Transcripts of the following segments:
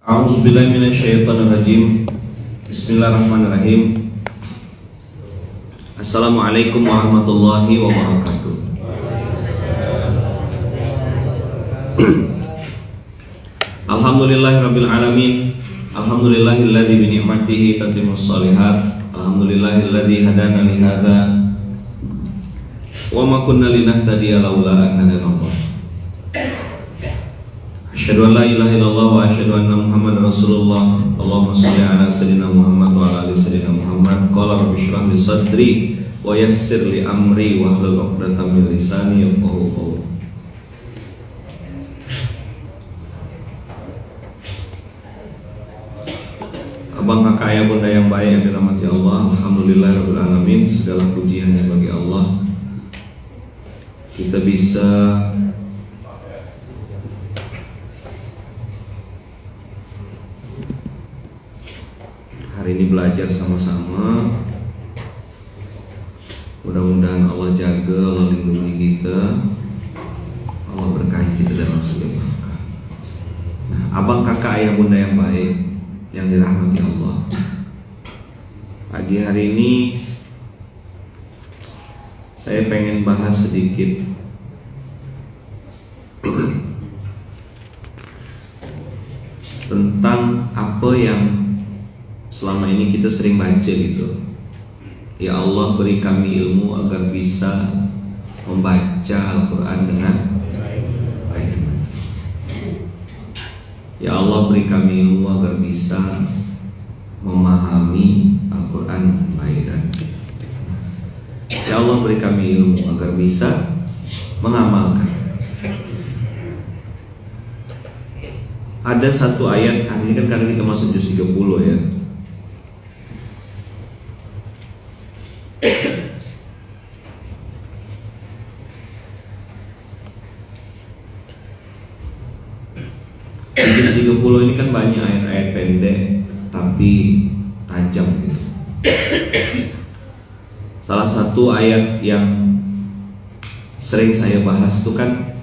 A'udzubillahi minasyaitonirrajim. Bismillahirrahmanirrahim. Assalamualaikum warahmatullahi wabarakatuh. Alhamdulillahirabbil alamin. Alhamdulillahilladzi bi ni'matihi tatimmus shalihat. Alhamdulillahilladzi hadana li hadza wa ma kunna linahtadiya laula an hadana Allah. Asyhadu an la ilaha illallah wa asyhadu anna Muhammadar Rasulullah. Allahumma shalli ala sayyidina Muhammad wa ala ali sayyidina Muhammad. Qala rabbi shrah li sadri wa yassir li amri wa hlul 'uqdatam min lisani yafqahu qawli. Abang kakak ayah bunda yang baik yang dirahmati Allah, alhamdulillahirabbil alamin. Segala puji hanya bagi Allah. Kita bisa hari ini belajar sama-sama. Mudah-mudahan Allah jaga, Allah lindungi kita, Allah berkahi kita dalam segala perkara. Nah, abang kakak ayah bunda yang baik yang dirahmati Allah, pagi hari ini saya pengen bahas sedikit tentang apa yang selama ini kita sering baca gitu. Ya Allah, beri kami ilmu agar bisa membaca Al-Quran dengan baik. Ya Allah, beri kami ilmu agar bisa memahami Al-Quran dengan baik. Ya Allah, beri kami ilmu agar bisa mengamalkan. Ada satu ayat, hari ini kan karena kita masuk juz 30 ya. Juz 30 ini kan banyak ayat-ayat pendek tapi tajam gitu. Salah satu ayat yang sering saya bahas itu kan,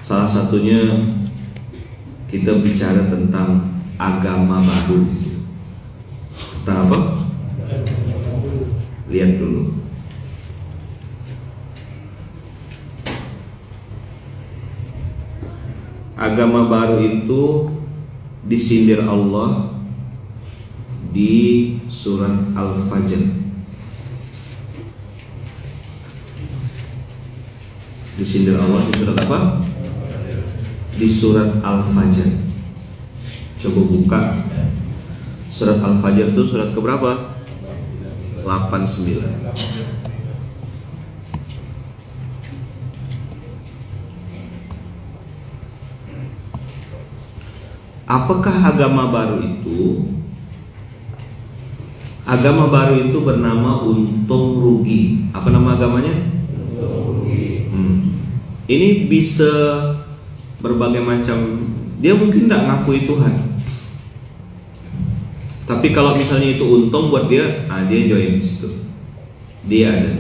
salah satunya kita bicara tentang agama baru. Tentang apa? Lihat dulu. Agama baru itu disindir Allah di surat Al-Fajr. Disindir Allah di surat apa? Di surat Al-Fajr. Coba buka surat Al-Fajr itu surat keberapa? 89. Apakah agama baru itu? Agama baru itu bernama untung rugi. Apa nama agamanya? Untung rugi. Ini bisa berbagai macam. Dia mungkin tidak ngakui Tuhan, tapi kalau misalnya itu untung buat dia, dia join di situ. Dia ada.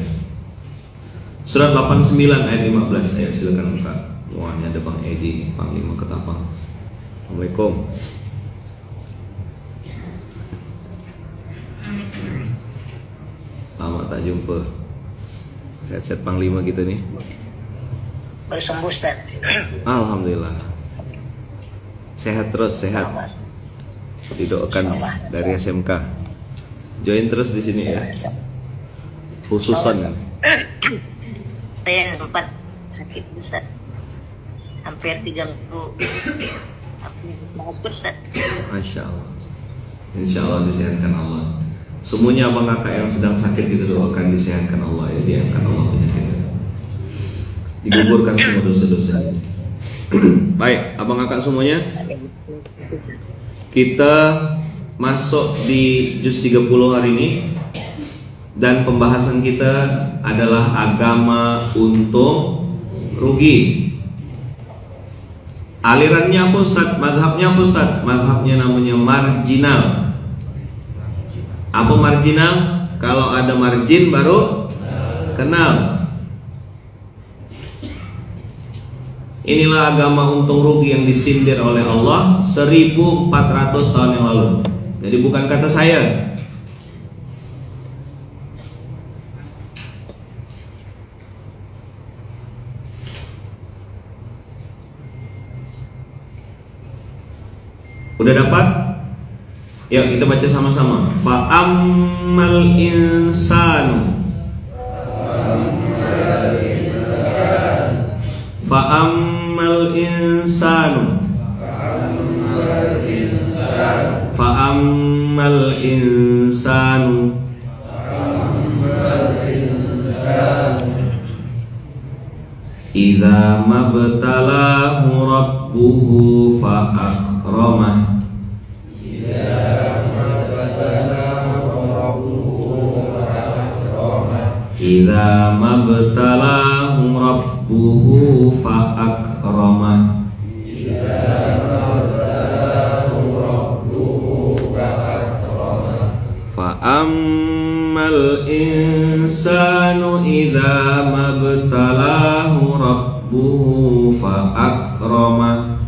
Surat 89 ayat 15. Silakan buka. Wah, ini ada Bang Edi, Panglima Ketapang. Assalamualaikum. Lama tak jumpa. Sehat-sehat Panglima kita nih. Bersembuh, Ustaz. Alhamdulillah. Sehat terus, sehat. Didoakan dari SMK. Join terus di sini ya. Khususan kan. Saya yang sempat sakit, Ustaz. Hampir 3 minggu. Aku Ustaz. Masya Allah. Insya Allah disehatkan Allah. Semuanya abang kakak yang sedang sakit itu doakan disehatkan Allah ya, diangkat Allah penyakitnya, digugurkan semua dosa-dosa. Baik, abang kakak semuanya, kita masuk di juz 30 hari ini. Dan pembahasan kita adalah agama untung rugi. Alirannya apa Ustaz? Mazhabnya apa Ustaz? Mazhabnya namanya marginal. Apa marginal? Kalau ada margin baru kenal. Inilah agama untung rugi yang disindir oleh Allah 1400 tahun yang lalu. Jadi bukan kata saya. Udah dapat? Yuk kita baca sama-sama. Fa'ammal insanu Fa'ammal insanu Fa'ammal insanu Idza mabtalahu rabbuhu fa'akramah Idza mabtalahu rabbuhu fa'akramah Fa'ammal insanu idza mabtalahu rabbuhu fa'akramah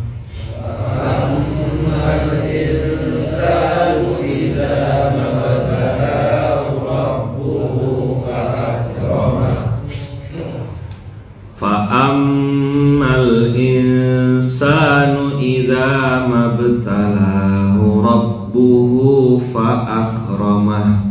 Fa'ammal insanu idza mabtalahu rabbuhu fa'akramah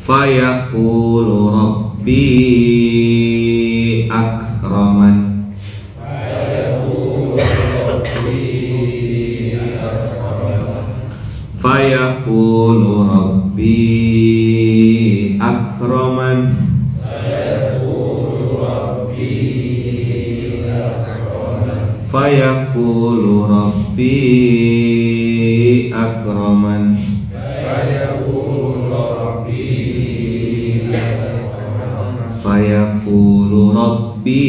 Fayaqulu rabbi akraman Fayaqulu rabbi akraman Fayaqulu rabbi akraman Fayaqulu rabbi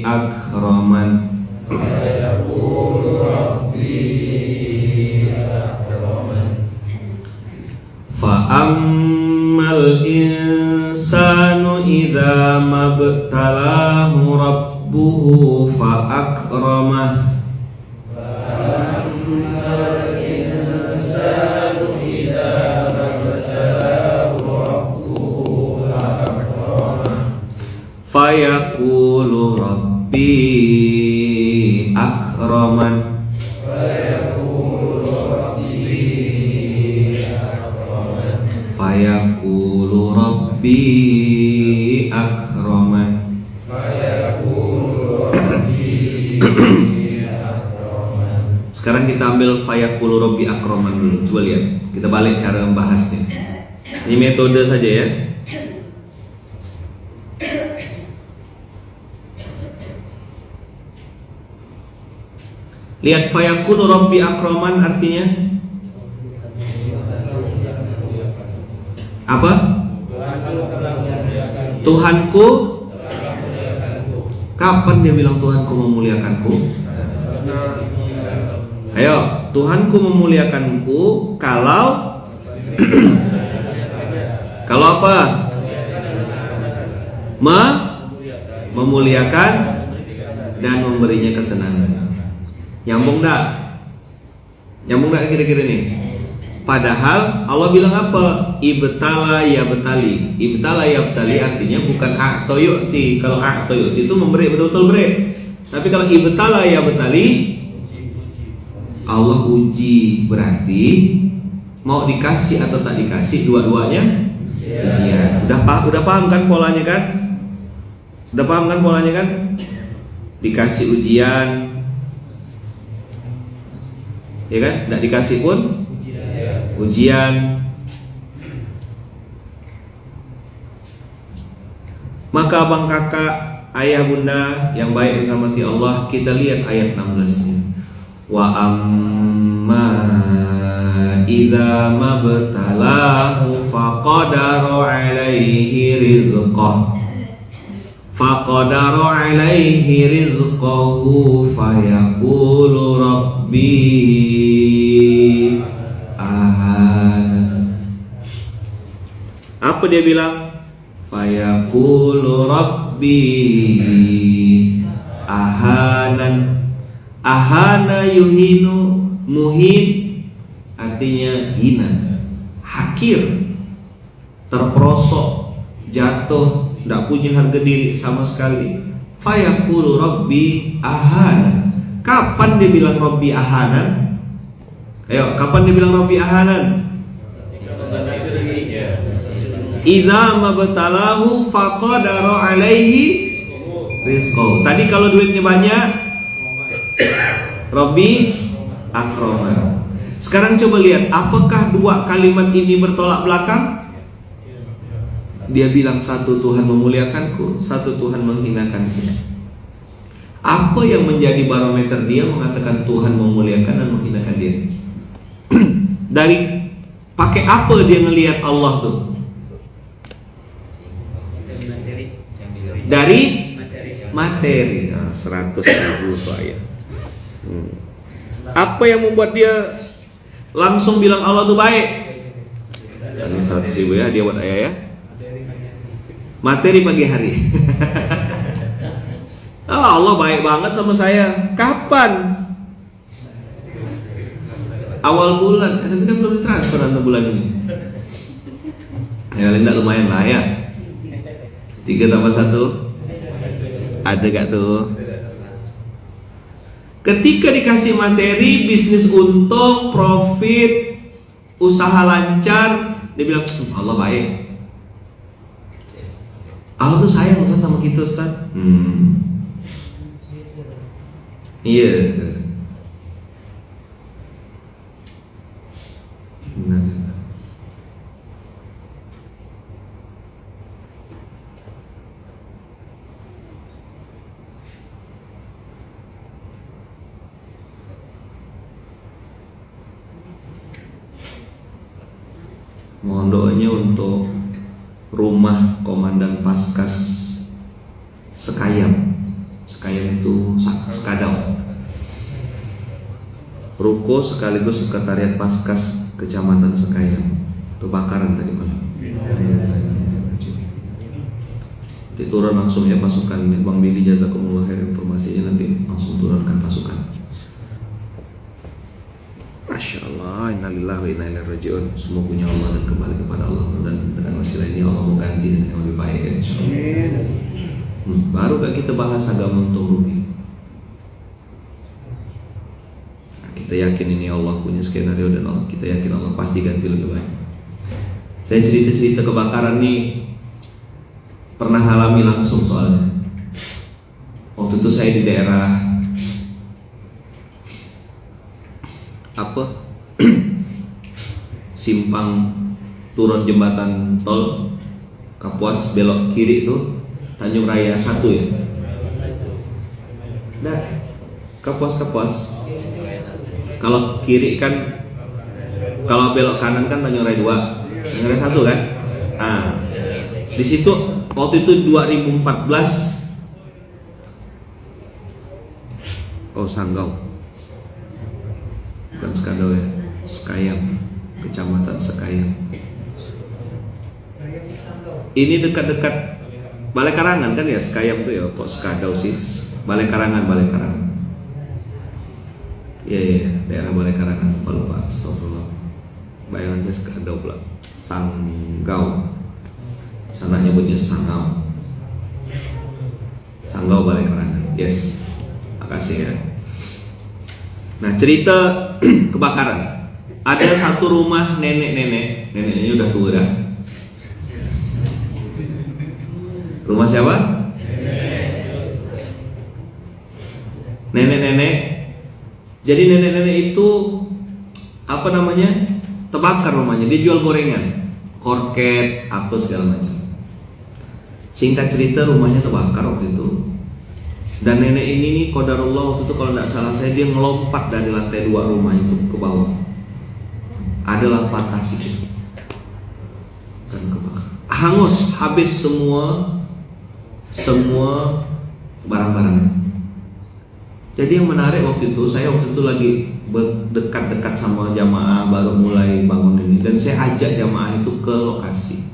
akraman Fa'ammal insanu idza mabtalahu rabbuhu fa'akramah Fayaqulu rabbi akraman Fayaqulu rabbi akraman Sekarang kita ambil fayaqulu rabbi akraman dulu. Coba lihat. Kita balik cara membahasnya. Ini metode saja ya. Lihat fayaqulu rabbi akraman artinya apa? Tuhanku. Kapan dia bilang Tuhanku memuliakanku? Ayo, Tuhanku memuliakanku kalau kalau apa? Memuliakan dan memberinya kesenangan. Nyambung dak? Nyambung dak kira-kira nih? Padahal Allah bilang apa? Ibtala ya betali. Ibtala ya betali artinya bukan a'toyuti. Kalau a'toyuti itu memberi, betul-betul beri. Tapi kalau ibtala ya betali, Allah uji, berarti mau dikasih atau tak dikasih dua-duanya ujian. Udah paham kan polanya kan? Udah paham kan polanya kan? Dikasih ujian, ya kan? Tidak dikasih pun ujian. Maka abang kakak, ayah bunda yang baik yang dirahmati Allah, kita lihat ayat 16-nya. Wa amma idza mabtalahu faqadara alaihi rizqah faqadara alaihi rizqahu fayaqulu rabbi ahana. Apa dia bilang? Fayaqulu rabbi ahanan. Ahana yuhinu, muhin artinya hina, hakir, terperosok, jatuh, tidak punya harga diri sama sekali. Fayaqulu rabbi ahana. Kapan dia bilang rabbi ahanan? Ayo, kapan dia bilang rabbi ahanan? Idza mabtalahu faqadara alaihi rizqahu. Tadi kalau duitnya banyak, Rabbi akrama. Sekarang coba lihat, apakah dua kalimat ini bertolak belakang? Dia bilang satu Tuhan memuliakanku, satu Tuhan menghinakanku. Apa yang menjadi barometer dia mengatakan Tuhan memuliakan dan menghinakan dia? Dari pakai apa dia ngelihat Allah tuh? Dari materi. Nah, 100.000 tuh ayat. Apa yang membuat dia langsung bilang Allah tuh baik? Ini 100.000 ya, dia buat ayah ya. Materi pagi hari. Allah baik banget sama saya. Kapan? Awal bulan. Tapi kan belum transfer nanti bulan ini. Ya, tidak lumayan lah ya. 3 tambah 1 ada gak tuh? Ketika dikasih materi, bisnis untung, profit, usaha lancar, dia bilang Allah baik. Allah tuh sayang Ustaz sama kita Ustaz. Iya. Nah. Mohon doanya untuk rumah Komandan Paskas Sekayam. Sekayam itu Sekadau. Ruko sekaligus sekretariat Paskas Kecamatan Sekayam. Itu bakaran tadi malam. Nanti turun langsung ya pasukan. Bang Billy jazakumullah khair, informasinya nanti langsung turunkan pasukan. Masya Allah, innalillahi wa inna ilaihi raji'un. Semua punya Allah dan kembali kepada Allah. Dan dengan wasilah ini Allah mau ganti dengan yang lebih baik ya, insyaallah. Baru gak kita bahas agama untung rugi. Nah, kita yakin ini Allah punya skenario dan Allah, kita yakin Allah pasti ganti lebih baik. Saya cerita-cerita kebakaran nih pernah alami langsung soalnya. Waktu itu saya di daerah simpang turun jembatan tol Kapuas belok kiri itu Tanjung Raya 1 ya. Nah, Kapuas. Kalau kiri kan, kalau belok kanan kan Tanjung Raya 2, Tanjung Raya 1 kan. Ah, di situ waktu itu 2014. Oh, Sanggau. Bukan Sekadau ya, Sekayam, Kecamatan Sekayam. Ini dekat-dekat Balai Karangan kan ya, Sekayam tuh ya, kok Sekadau sih. Balai Karangan. Iya, daerah Balai Karangan. Lupa, astagfirullah. Bayangannya Sekadau pula. Sanggau. Sana nyebutnya Sanggau. Sanggau Balai Karangan. Yes. Makasih ya. Nah, cerita kebakaran. Ada satu rumah neneknya udah tua dah. Rumah siapa? Nenek. Jadi nenek itu apa namanya? Terbakar rumahnya. Dia jual gorengan, korket, apa segala macam. Singkat cerita rumahnya terbakar waktu itu. Dan nenek ini nih qadarullah waktu itu kalau tidak salah saya dia ngelompat dari lantai 2 rumah itu ke bawah. Adalah patah sikit dan kebakar. Hangus, habis semua semua barang-barangnya. Jadi yang menarik waktu itu, saya waktu itu lagi berdekat-dekat sama jamaah, baru mulai bangun ini, dan saya ajak jamaah itu ke lokasi.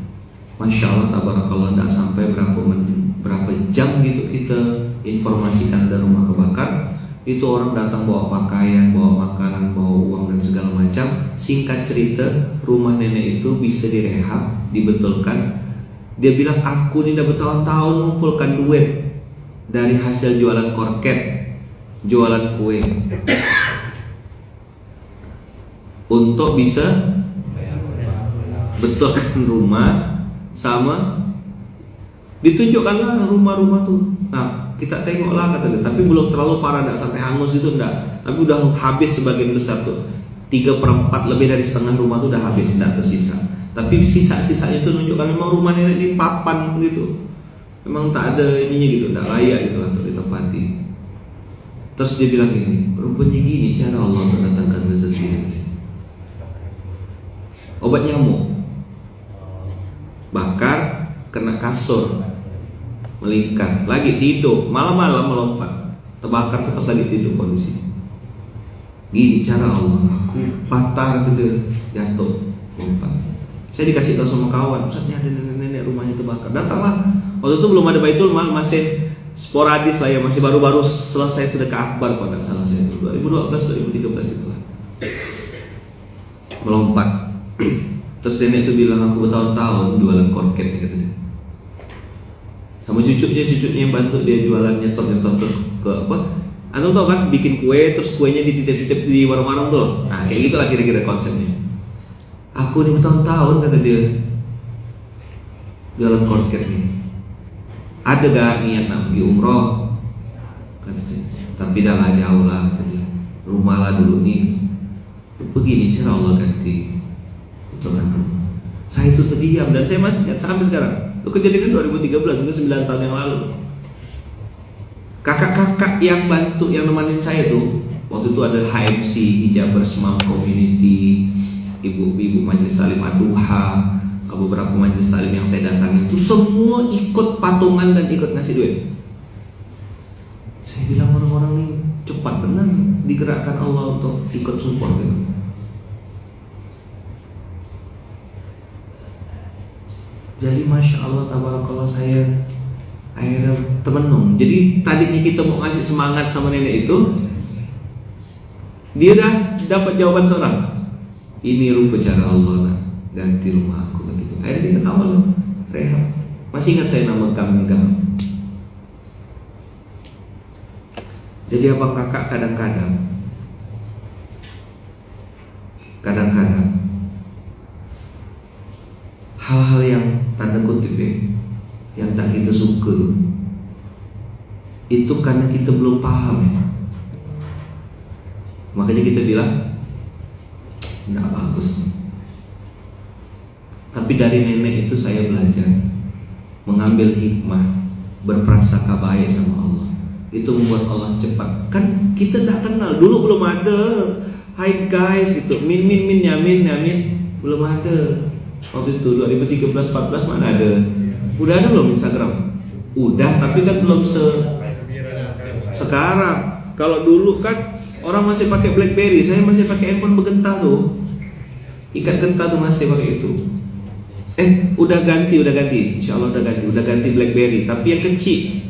Masya Allah, tabarakallah, tidak sampai berapa jam gitu kita informasikan ada rumah kebakar. Itu orang datang bawa pakaian, bawa makanan, bawa uang dan segala macam. Singkat cerita, rumah nenek itu bisa direhab, dibetulkan. Dia bilang, aku ini udah bertahun-tahun ngumpulkan duit dari hasil jualan korket, jualan kue, untuk bisa betulkan rumah. Sama ditunjukkanlah rumah-rumah tuh. Nah, kita tengoklah kata dia, tapi belum terlalu parah, enggak sampai hangus gitu, enggak. Tapi udah habis sebagian besar tuh. 3/4, lebih dari setengah rumah tuh udah habis, enggak tersisa. Tapi sisa-sisanya itu menunjukkan memang rumah nenek di papan gitu. Memang tak ada ininya gitu, enggak layak gitu lah untuk ditempati. Terus dia bilang gini, rupanya gini cara Allah mendatangkan rezeki. Obat nyamuk, bakar, kena kasur, melingkar, lagi tidur, malam-malam melompat, terbakar pas lagi tidur kondisi. Gini cara Allah, aku patah gitu, jatuh, lompat. Saya dikasih tahu sama kawan, Ustaznya ada nenek rumahnya terbakar. Datanglah. Waktu itu belum ada Baitul Mal, masih sporadis lah ya, masih baru-baru selesai sedekah akbar kalau tidak salah saya itu 2012, 2013 itulah. Melompat. Terus nenek itu bilang, aku bertahun-tahun jualan korket, kata dia. Sama cucunya yang bantu dia jualan nyetor ke apa? Anda tahu kan, bikin kue, terus kuenya dititip-titip di warung-warung tuh. Nah, kayak gitulah kira-kira konsepnya. Aku ini bertahun-tahun, kata dia, jualan korket nih. Ada gak niat nak pergi umroh? Kata dia. Tapi dah lah, jauh lah, kata dia. Rumah lah dulu nih. Begini cara Allah ganti. Saya itu terdiam dan saya masih ingat sampai sekarang. Itu kejadian 2013, mungkin 9 tahun yang lalu. Kakak-kakak yang bantu, yang nemenin saya tuh, waktu itu ada HMC, Hijabers Mom Community, ibu-ibu majelis talim Ad-Duha, beberapa majelis talim yang saya datangi itu semua ikut patungan dan ikut ngasih duit. Saya bilang orang-orang ini cepat benar digerakkan Allah untuk ikut support gitu. Jadi Masya Allah, tabarakallah, saya akhirnya temenung. Jadi tadinya kita mau ngasih semangat sama nenek itu, dia dah dapat jawaban seorang, ini rupa cara Allah nak ganti rumah aku gitu. Akhirnya dia ketawa, rehab. Masih ingat saya nama kami. Jadi abang kakak kadang-kadang hal-hal yang tanda kutip yang tak kita suka itu karena kita belum paham ya. Makanya kita bilang nggak bagus. Tapi dari nenek itu saya belajar mengambil hikmah, berprasangka baik sama Allah. Itu membuat Allah cepat. Kan kita tidak kenal, dulu belum ada hai guys gitu, min yamin belum ada. Waktu itu 2013-14 mana ada? Udah ada belum Instagram? Udah, tapi kan belum sekarang. Kalau dulu kan orang masih pakai BlackBerry, saya masih pakai handphone bergetah tuh. Ikat getah tuh masih pakai itu. Udah ganti, insya Allah udah ganti BlackBerry, tapi yang kecil,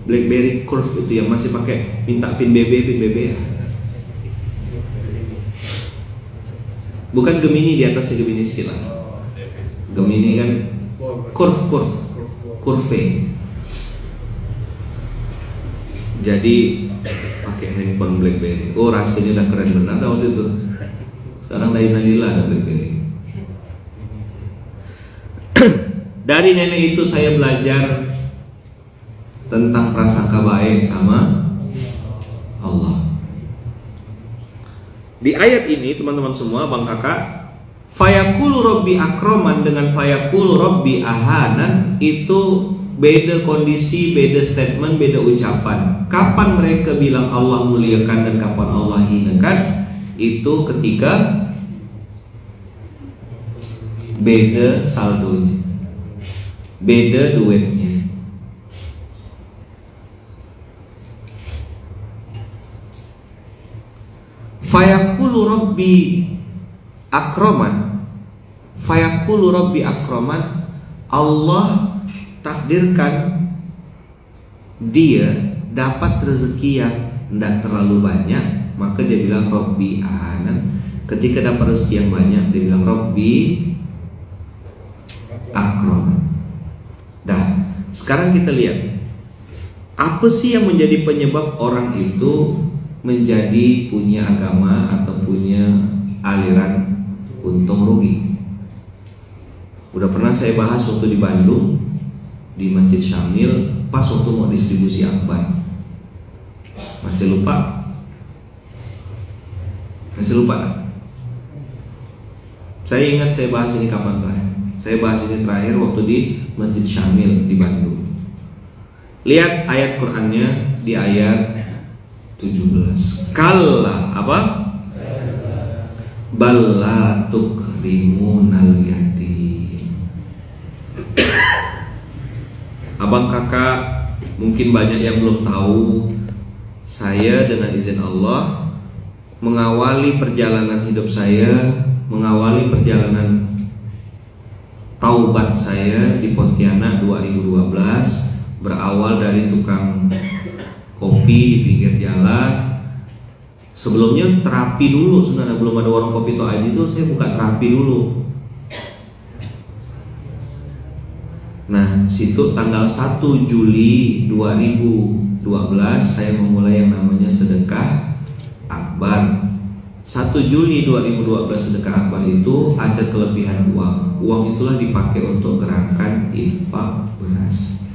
BlackBerry Curve itu yang masih pakai minta pin BB. Bukan Gemini, di atasnya Gemini sedikit lah. Gemini kan Curve. Jadi pakai handphone BlackBerry. Oh, rasanya udah keren benar waktu itu. Sekarang Nadila ada BlackBerry. Dari nenek itu saya belajar tentang prasangka baik sama Allah. Di ayat ini teman-teman semua, bang kakak, fayaqulu rabbi akraman dengan fayaqulu rabbi ahanan itu beda kondisi, beda statement, beda ucapan. Kapan mereka bilang Allah muliakan dan kapan Allah hinakan? Itu ketika beda saldonya, beda duitnya. Rabbi akraman, fayaqulu Rabbi akraman, Allah takdirkan dia dapat rezeki yang tidak terlalu banyak, maka dia bilang Rabbi ahanan. Ketika dapat rezeki yang banyak, dia bilang Rabbi akraman. Dah, sekarang kita lihat apa sih yang menjadi penyebab orang itu menjadi punya agama atau punya aliran untung rugi. Udah pernah saya bahas waktu di Bandung, di Masjid Syamil, pas waktu mau distribusi akbar. Masih lupa? Masih lupa tak? Saya ingat saya bahas ini kapan terakhir. Saya bahas ini terakhir waktu di Masjid Syamil di Bandung. Lihat ayat Qur'annya di ayat 17. Kalla apa? Balla tukrimunal yatim. Abang kakak mungkin banyak yang belum tahu, saya dengan izin Allah mengawali perjalanan hidup saya, mengawali perjalanan taubat saya di Pontianak 2012, berawal dari tukang kopi di pinggir jalan. Sebelumnya terapi dulu sebenarnya, belum ada warung kopi Tok Aji itu saya buka terapi dulu. Nah, situ tanggal 1 Juli 2012 saya memulai yang namanya sedekah akbar. 1 Juli 2012 sedekah akbar itu ada kelebihan uang. Uang itulah dipakai untuk gerakan infak beras.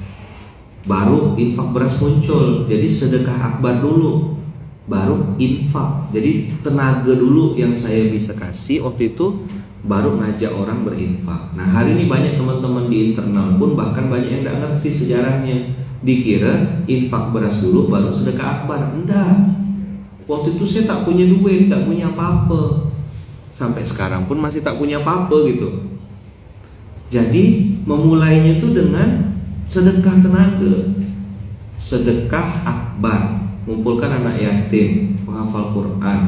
Baru infak beras muncul. Jadi sedekah akbar dulu, baru infak. Jadi tenaga dulu yang saya bisa kasih waktu itu, baru ngajak orang berinfak. Nah, hari ini banyak teman-teman di internal pun bahkan banyak yang tidak ngerti sejarahnya. Dikira infak beras dulu baru sedekah akbar. Enggak. Waktu itu saya tak punya duit, tak punya apa-apa. Sampai sekarang pun masih tak punya apa-apa gitu. Jadi memulainya itu dengan sedekah tenaga, sedekah akbar, mengumpulkan anak yatim, menghafal Quran.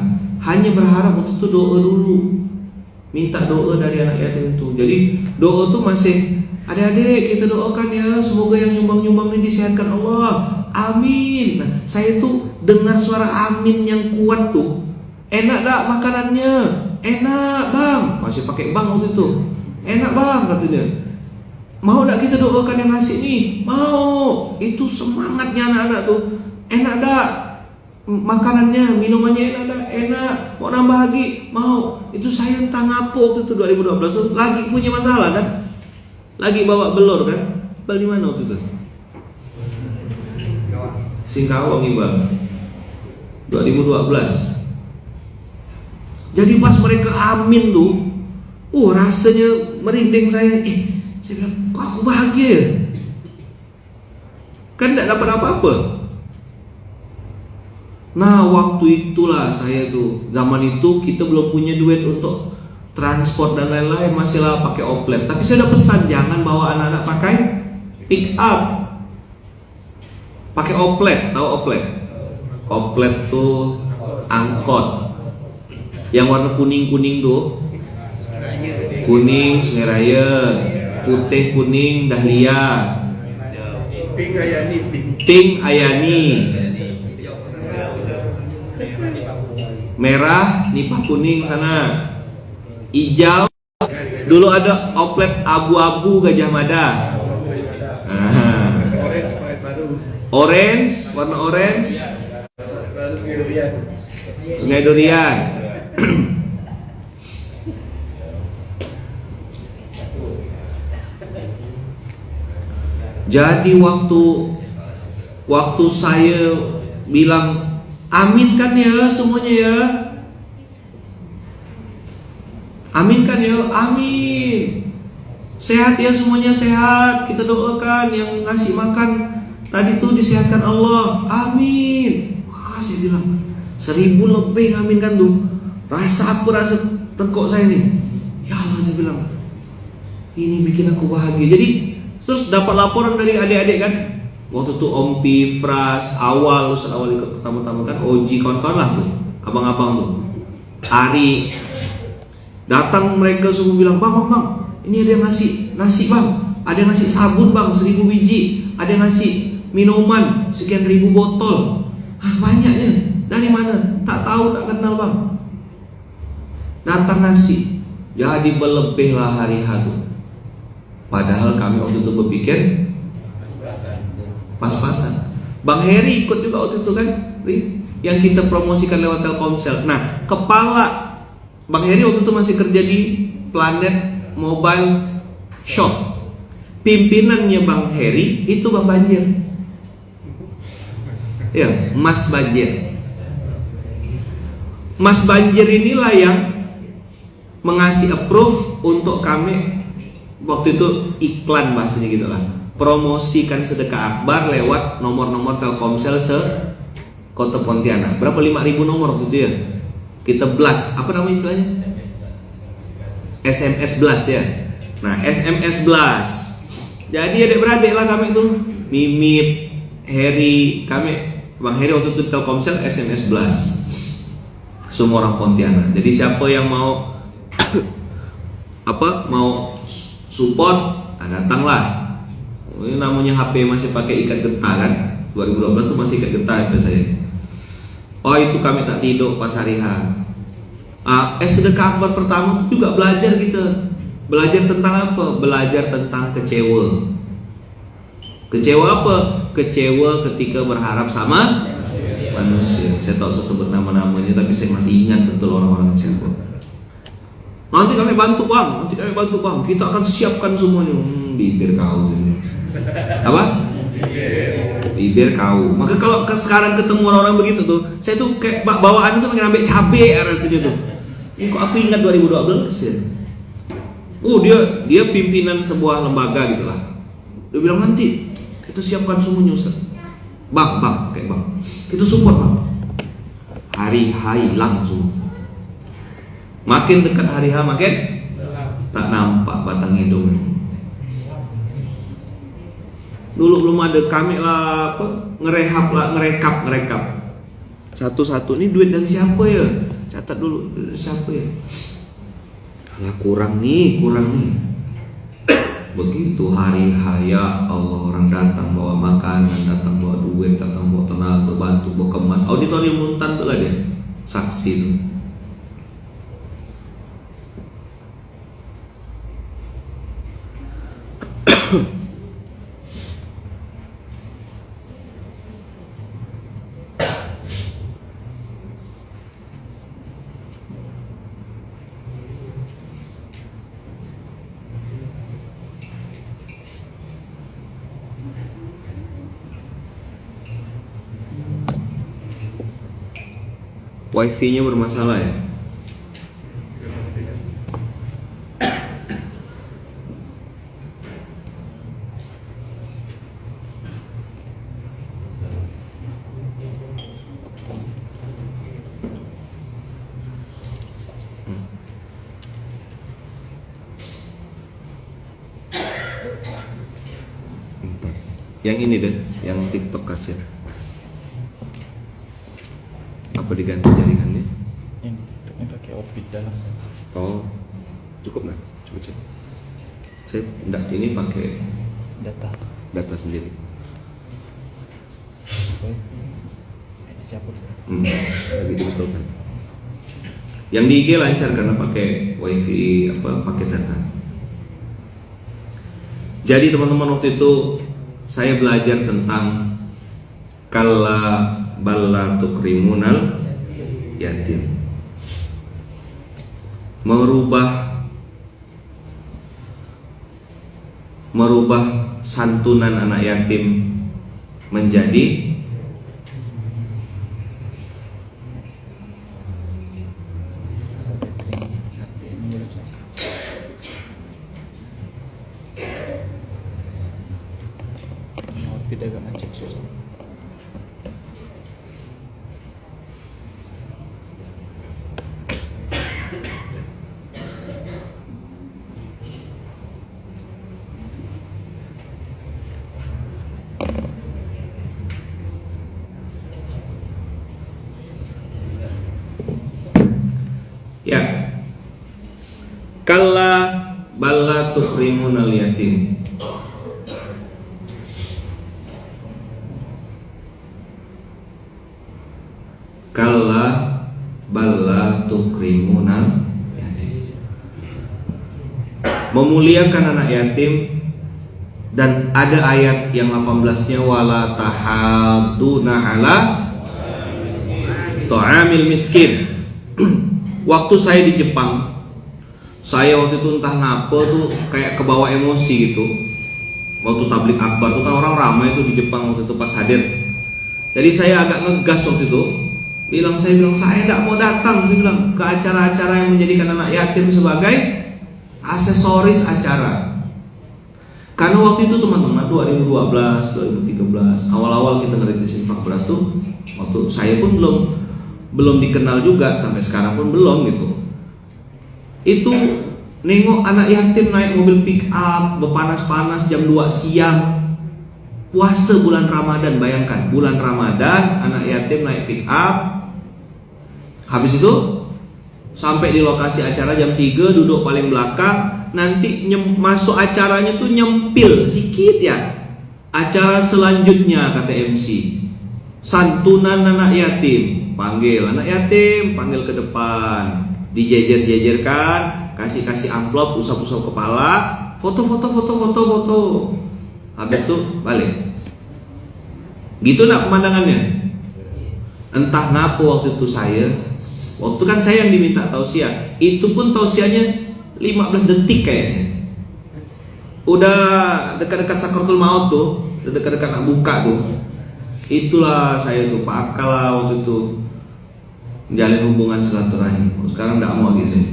Hanya berharap waktu itu doa dulu, minta doa dari anak yatim itu. Jadi doa itu masih, adik-adik kita doakan ya, semoga yang nyumbang-nyumbang ini disehatkan Allah, amin. Nah, saya tuh dengar suara amin yang kuat tuh, enak tak makanannya? Enak bang, masih pakai bang waktu itu. Enak bang katanya. Mau tak kita doakan yang ngasih nih? Mau. Itu semangatnya anak-anak tuh. Enak tak makanannya, minumannya enak tak? Enak. Mau nambah lagi? Mau. Itu saya entah ngapo waktu itu 2012 lagi punya masalah kan? Lagi bawa belur kan? Bal di mana waktu itu? Singkawang Iqbal 2012. Jadi pas mereka amin tuh, rasanya merinding saya. Saya bilang, kok aku bahagia ya? Kan tidak dapat apa-apa. Nah, waktu itulah saya tuh, zaman itu kita belum punya duit untuk transport dan lain-lain, masihlah pakai oplet. Tapi saya udah pesan jangan bawa anak-anak pakai pick up, pakai oplet. Tahu oplet? Oplet tuh angkot yang warna kuning-kuning tuh, kuning Sungai Raya, putih kuning Dahlia, pink Ayani, merah Nipah kuning sana, hijau dulu ada oplet abu-abu Gajah Mada, orange warna orange Sungai Durian. Jadi waktu saya bilang amin kan ya semuanya ya, amin kan ya, amin, sehat ya semuanya, sehat, kita doakan yang ngasih makan tadi tuh disehatkan Allah, amin. Wah, saya bilang 1000 lebih amin kan tuh, rasa tengkok saya nih, ya Allah, saya bilang ini bikin aku bahagia. Jadi terus dapat laporan dari adik-adik kan, waktu itu Om Pifras awal ikut pertama-tama kan, Oji kawan-kawan lah tuh, abang-abang tuh, hari datang mereka semua bilang, bang, ini ada yang ngasih nasi bang, ada yang ngasih sabun bang 1000 biji, ada yang ngasih minuman sekian ribu botol. Banyaknya. Dari mana? Tak tahu, tak kenal bang. Datang nasi, jadi berlebihlah hari hari. Padahal kami waktu itu berpikir pas-pasan. Bang Heri ikut juga waktu itu kan, yang kita promosikan lewat Telkomsel. Nah, kepala Bang Heri waktu itu masih kerja di Planet Mobile Shop. Pimpinannya Bang Heri itu Bang Banjir. Ya, Mas Banjir. Mas Banjir inilah yang mengasih approve untuk kami waktu itu iklan bahasanya gitu lah. Promosikan sedekah akbar lewat nomor-nomor Telkomsel Kota Pontianak. Berapa 5.000 nomor waktu itu ya? Kita blast, apa namanya istilahnya? SMS blast ya. Nah, SMS blast. Jadi adik-beradik lah kami itu, Mimit, Heri, kami Bang Heri waktu itu Telkomsel SMS blast. Semua orang Pontianak. Jadi siapa yang mau mau support, datanglah. Ini namanya HP masih pakai ikat getah kan? 2012 tuh masih ikat getah ya saya. Oh itu kami tak tidur pas hari H. Sedekah akbar pertama juga belajar kita. Belajar tentang apa? Belajar tentang kecewa. Kecewa apa? Kecewa ketika berharap sama manusia. Saya tak usah sebut nama-namanya, tapi saya masih ingat betul orang-orang siapa. Nanti kami bantu bang, kita akan siapkan semuanya. Bibir kau ini. Apa? Bibir kau. Maka kalau sekarang ketemu orang-orang begitu tuh, saya tuh kayak bawaan tuh pengen ambil cabai rasanya tuh. Ini kok aku ingat 2012 ya. Dia pimpinan sebuah lembaga gitulah. Dia bilang nanti kita siapkan semuanya Ustaz. Bang, kayak bang. Kita support bang. Hari H hilang semua. Makin dekat hari H makin tak nampak batang hidung. Dulu belum ada kami lah ngerekap. Satu-satu ini duit dari siapa ya? Catat dulu dari siapa ya? Alah kurang nih. Begitu hari H ya Allah, orang datang bawa makanan, datang bawa duit, datang bawa tenaga, bantu bawa kemas. Auditorium Muntan tuh lah dia saksi tuh. Wifi-nya bermasalah ya? Yang ini deh, yang TikTok kasir. Apa diganti jaringannya? Yang pakai orbit dalam. Oh, cukup nggak? Coba cek. Saya enggak, ini pakai data sendiri. Dicabut. Lagi dibetulkan. Yang di IG lancar karena pakai wifi pakai data. Jadi teman-teman waktu itu saya belajar tentang kalla balla tukrimunal yatim. Merubah santunan anak yatim menjadi orbit agak macet susah. Kalla balla tukrimunal yatim. Kalla balla tukrimunal yatim. Memuliakan anak yatim. Dan ada ayat yang 18-nya wala tahadduna ala ta'amil miskin. Waktu saya di Jepang, saya waktu itu entah ngapa tuh kayak kebawa emosi gitu. Waktu tablik akbar tuh kan orang ramai tuh di Jepang waktu itu pas hadir. Jadi saya agak ngegas waktu itu. Saya bilang saya tidak mau datang, saya bilang, ke acara-acara yang menjadikan anak yatim sebagai aksesoris acara. Karena waktu itu teman-teman 2012, 2013 awal-awal kita ngerintis infak beras tuh, waktu saya pun belum dikenal juga, sampai sekarang pun belum gitu. Itu nengok anak yatim naik mobil pick up berpanas-panas jam 2 siang, puasa bulan Ramadan, bayangkan bulan Ramadan anak yatim naik pick up. Habis itu sampai di lokasi acara jam 3 duduk paling belakang. Nanti masuk acaranya tuh nyempil sedikit ya. Acara selanjutnya kata MC, santunan anak yatim. Panggil anak yatim, panggil ke depan, dijejer-jejerkan, kasih amplop, usap-usap kepala, foto. Habis itu balik. Gitu nak pemandangannya. Entah ngapa waktu itu waktu kan saya yang diminta tausiah, itu pun tausiahnya 15 detik kayaknya. Udah dekat-dekat sakratul maut tuh, dekat-dekat nak buka tuh. Itulah saya tuh pakal lah waktu itu menjalin hubungan silaturahim. Sekarang enggak mau lagi sih.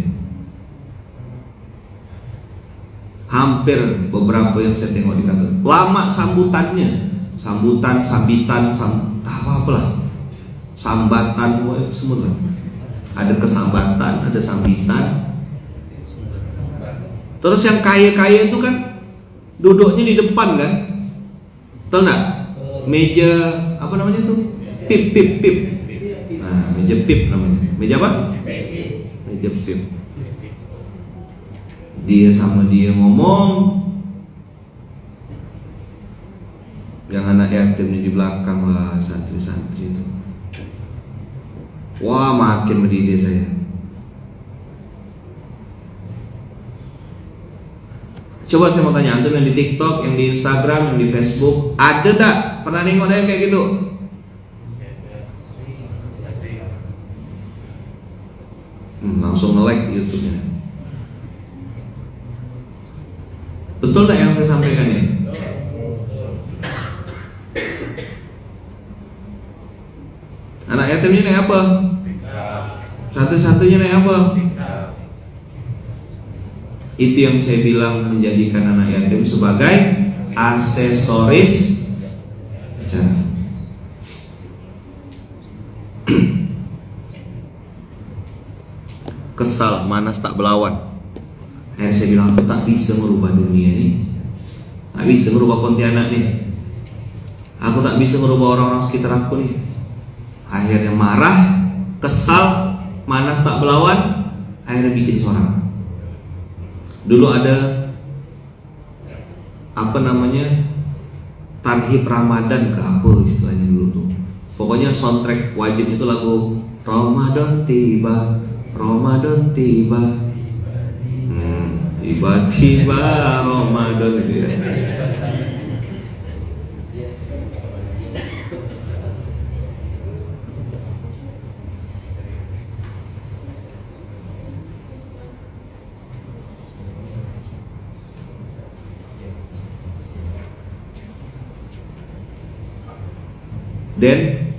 Hampir beberapa yang saya tengok di kantor. Lama sambutannya, sambitan, apalah. Sambatan semua lah. Ada kesambatan, ada sambitan. Terus yang kaya-kaya itu kan duduknya di depan kan, tahu nggak? Meja apa namanya tuh? Pip. Nah, meja pip namanya. Meja apa? Meja pip. Dia sama dia ngomong, yang anak yatimnya di belakang lah, santri-santri itu. Wah, makin mendidih saya. Coba saya mau tanya antum yang di TikTok, yang di Instagram, yang di Facebook, ada tak pernah nengok ada yang kayak gitu? Langsung nge-like YouTube-nya. Betul tak yang saya sampaikan ini? Anak yatimnya naik apa? Satu-satunya naik apa? Itu yang saya bilang menjadikan anak yatim sebagai aksesoris acara. Kesal, manas tak berlawan. Akhirnya saya bilang aku tak bisa merubah dunia ini, tak bisa merubah Pontianak nih, aku tak bisa merubah orang-orang sekitar aku nih. Akhirnya marah, kesal, manas tak berlawan. Akhirnya bikin seorang. Dulu ada apa namanya, tarhib Ramadan ke apa istilahnya dulu tuh. Pokoknya soundtrack wajib itu lagu Ramadan tiba, Ramadan tiba, tiba-tiba Ramadan gitu ya. Dan